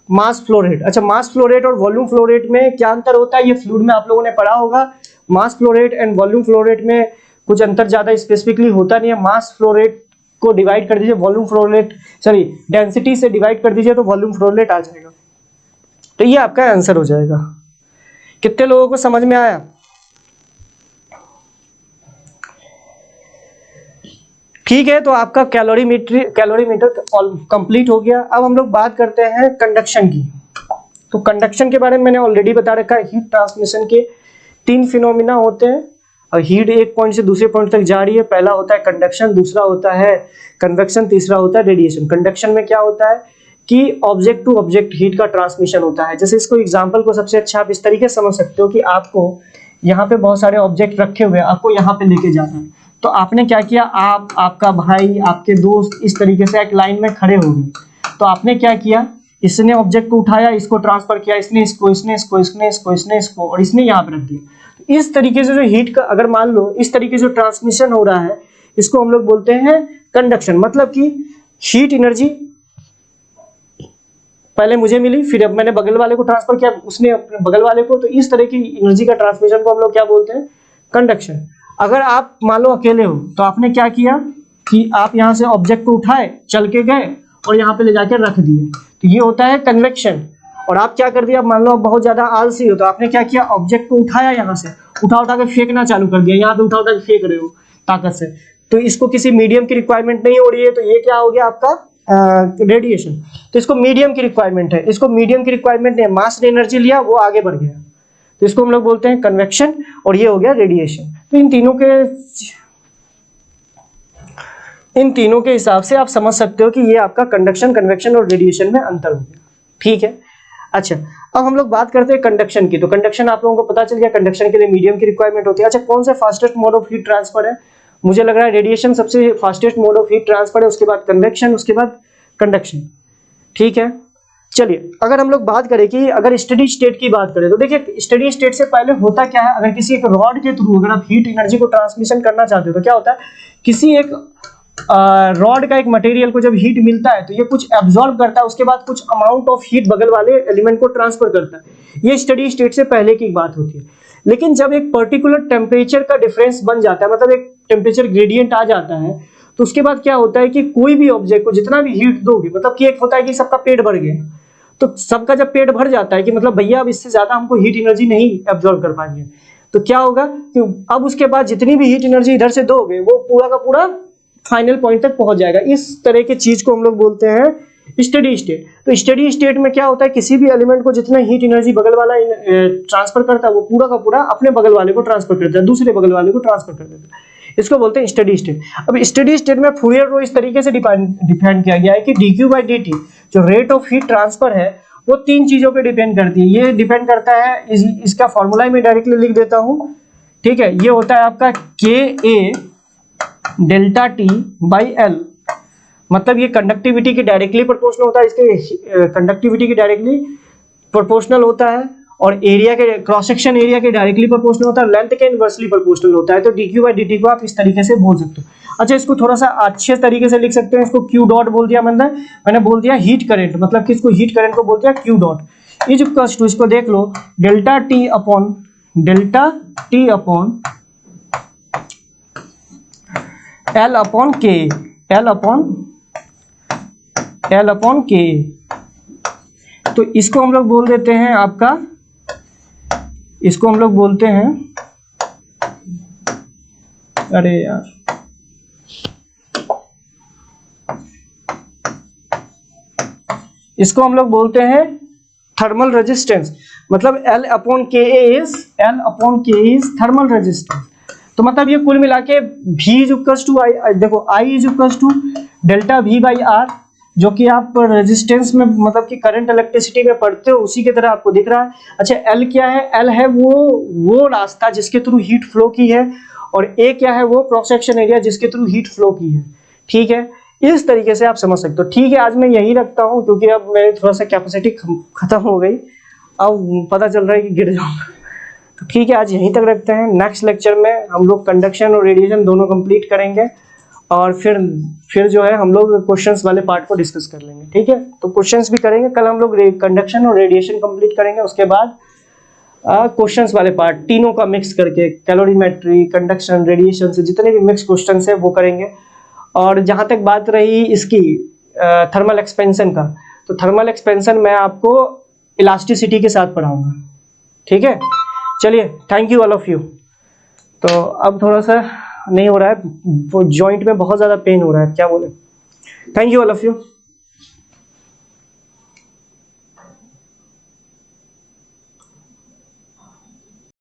मास फ्लो रेट। अच्छा, मास फ्लो रेट और वॉल्यूम फ्लो रेट में क्या अंतर होता है, ये फ्लूइड में आप लोगों ने पढ़ा होगा। Mass flow rate and volume flow rate में कुछ अंतर ज्यादा स्पेसिफिकली होता नहीं है। मास फ्लो रेट को डिवाइड कर दीजिए volume flow rate, sorry density से डिवाइड कर दीजिए तो वॉल्यूम फ्लो रेट आ जाएगा। तो ये आपका आंसर हो जाएगा। कितने लोगों को समझ में आया? ठीक है, तो आपका कैलोरीमीटर कंप्लीट हो गया। अब हम लोग बात करते हैं कंडक्शन की। तो कंडक्शन के बारे में मैंने ऑलरेडी बता रखा है, हीट ट्रांसमिशन के 3 फिनोमिना होते हैं और हीट एक पॉइंट से दूसरे पॉइंट तक जा रही है। पहला होता है कंडक्शन, दूसरा होता है कन्वेक्शन, तीसरा होता है रेडिएशन। कंडक्शन में क्या होता है कि ऑब्जेक्ट टू ऑब्जेक्ट हीट का ट्रांसमिशन होता है। जैसे इसको एग्जांपल को सबसे अच्छा आप इस तरीके से समझ सकते हो कि आपको यहाँ पे बहुत सारे ऑब्जेक्ट रखे हुए हैं, आपको यहाँ पे लेके जाना है, तो आपने क्या किया, आप, आपका भाई, आपके दोस्त इस तरीके से एक लाइन में खड़े हो गए। तो आपने क्या किया, इसने ऑब्जेक्ट को उठाया, इसको ट्रांसफर किया, इसने इसको, इसने इसको, इसने इसको, इसने इसको, और इसने यहाँ पे रख दिया। इस तरीके से जो हीट का, अगर मान लो इस तरीके से ट्रांसमिशन हो रहा है, इसको हम लोग बोलते हैं कंडक्शन। मतलब कि हीट एनर्जी पहले मुझे मिली, फिर अब मैंने बगल वाले को ट्रांसफर किया, उसने अपने बगल वाले को, तो इस तरह की एनर्जी का ट्रांसमिशन को हम लोग क्या बोलते हैं, कंडक्शन। अगर आप मान लो अकेले हो, तो आपने क्या किया कि आप यहाँ से ऑब्जेक्ट को उठाए, चल के गए और यहाँ पे ले जाकर रख दिए, तो ये होता है कन्वेक्शन। और आप क्या कर दिया, मान लो आप बहुत ज्यादा आलसी हो, तो आपने क्या किया, ऑब्जेक्ट को उठाया, यहाँ से उठा के फेंकना चालू कर दिया, यहाँ पे उठा के फेंक रहे हो ताकत से, तो इसको किसी मीडियम की रिक्वायरमेंट नहीं हो रही है, तो ये क्या हो गया आपका रेडिएशन। तो इसको मीडियम की रिक्वायरमेंट है, इसको मीडियम की रिक्वायरमेंट नहीं है, मास ने एनर्जी लिया, वो आगे बढ़ गया, तो इसको हम लोग बोलते हैं कन्वेक्शन, और ये हो गया रेडिएशन। तो इन तीनों के हिसाब से आप समझ सकते हो कि ये आपका कंडक्शन, कन्वेक्शन और रेडिएशन में अंतर हो गया। ठीक है, अच्छा, अब हम लोग बात करते हैं कंडक्शन की। तो कंडक्शन आप लोगों को पता चल गया, कंडक्शन के लिए मीडियम की रिक्वायरमेंट होती है। अच्छा, कौन सा fastest mode of heat transfer है? मुझे लग रहा है रेडिएशन सबसे fastest mode of heat transfer है, उसके बाद कन्वेक्शन, उसके बाद कंडक्शन। ठीक है, चलिए अगर हम लोग बात करें कि अगर स्टेडी स्टेट की बात करें, तो देखिए स्टेडी स्टेट से पहले होता क्या है, अगर किसी एक रॉड के थ्रू अगर आप हीट एनर्जी को ट्रांसमिशन करना चाहते हो, तो क्या होता है, किसी एक रॉड का एक मटेरियल को जब हीट मिलता है तो ये कुछ एब्जॉर्ब करता है, उसके बाद कुछ अमाउंट ऑफ हीट बगल वाले एलिमेंट को ट्रांसफर करता है। ये स्टेडी स्टेट से पहले की बात होती है। लेकिन जब एक पर्टिकुलर टेम्परेचर का डिफरेंस बन जाता है, मतलब एक टेम्परेचर ग्रेडियंट आ जाता है, तो उसके बाद क्या होता है कि कोई भी ऑब्जेक्ट को जितना भी हीट दोगे, मतलब कि एक होता है कि सबका पेट भर गया, तो सबका जब पेट भर जाता है कि मतलब भैया अब इससे ज्यादा हमको हीट एनर्जी नहीं एब्जॉर्ब कर पाएंगे, तो क्या होगा कि अब उसके बाद जितनी भी हीट एनर्जी इधर से दोगे वो पूरा का पूरा फाइनल पॉइंट तक पहुंच जाएगा। इस तरह की चीज को हम लोग बोलते हैं स्टेडी स्टेट। तो स्टेडी स्टेट में क्या होता है, किसी भी एलिमेंट को जितना हीट एनर्जी बगल वाला ट्रांसफर करता है, वो पूरा का पूरा अपने बगल वाले को ट्रांसफर करता है, दूसरे बगल वाले को ट्रांसफर कर देता है। इसको बोलते हैं स्टेडी स्टेट। अब स्टेडी स्टेट में फूरियर लो इस तरीके से डिफाइन किया गया है कि dq बाई dt जो रेट ऑफ हीट ट्रांसफर है, वो 3 चीजों पे डिपेंड करती है। ये डिपेंड करता है, इसका फॉर्मूला मैं डायरेक्टली लिख देता हूं। ठीक है, ये होता है आपका ka delta T by L, मतलब ये कंडक्टिविटी के डायरेक्टली प्रोपोर्शनल होता है, इसके कंडक्टिविटी के डायरेक्टली प्रोपोर्शनल होता है, और एरिया के, क्रॉस सेक्शन एरिया के डायरेक्टली प्रोपोर्शनल होता है, लेंथ के इनवर्सली प्रोपोर्शनल होता है। तो dq बाई dt को आप इस तरीके से बोल सकते हो। अच्छा, इसको थोड़ा सा अच्छे तरीके से लिख सकते हैं, इसको q डॉट बोल दिया मैंने बोल दिया हीट करंट, मतलब कि इसको हीट करंट को बोल दिया q dot is equals to, इसको देख लो, delta T upon L upon K. तो इसको हम लोग बोल देते हैं आपका, इसको हम लोग बोलते हैं, अरे यार इसको हम लोग बोलते हैं थर्मल रेजिस्टेंस। मतलब L upon K is thermal resistance. तो मतलब ये कुल मिला के V is equals to I, देखो I is equals to delta V by R, जो कि आप रेजिस्टेंस में मतलब कि करंट इलेक्ट्रिसिटी में पढ़ते हो, उसी की तरह आपको दिख रहा है। अच्छा, L क्या है? L है वो रास्ता जिसके थ्रू हीट फ्लो की है, और ए क्या है, वो क्रॉस सेक्शन एरिया जिसके थ्रू हीट फ्लो की है। ठीक है, इस तरीके से आप समझ सकते हो। ठीक है, आज मैं यही रखता हूँ क्योंकि अब मेरी थोड़ा सा कैपेसिटी खत्म हो गई, अब पता चल रहा है कि गिर जाऊंगा। तो ठीक है, आज यहीं तक रखते हैं। नेक्स्ट लेक्चर में हम लोग कंडक्शन और रेडिएशन दोनों कंप्लीट करेंगे और फिर जो है हम लोग क्वेश्चंस वाले पार्ट को डिस्कस कर लेंगे। ठीक है, तो क्वेश्चंस भी करेंगे कल हम लोग, कंडक्शन और रेडिएशन कंप्लीट करेंगे, उसके बाद क्वेश्चंस वाले पार्ट तीनों का मिक्स करके कैलोरीमेट्री, कंडक्शन, रेडिएशन से जितने भी मिक्स क्वेश्चंस है वो करेंगे। और जहां तक बात रही इसकी थर्मल एक्सपेंशन का, तो थर्मल एक्सपेंशन मैं आपको इलास्टिसिटी के साथ पढ़ाऊंगा। ठीक है, चलिए, thank you all of you. तो अब थोड़ा सा नहीं हो रहा है, वो जॉइंट में बहुत ज़्यादा पेन हो रहा है, क्या बोले। Thank you all of you.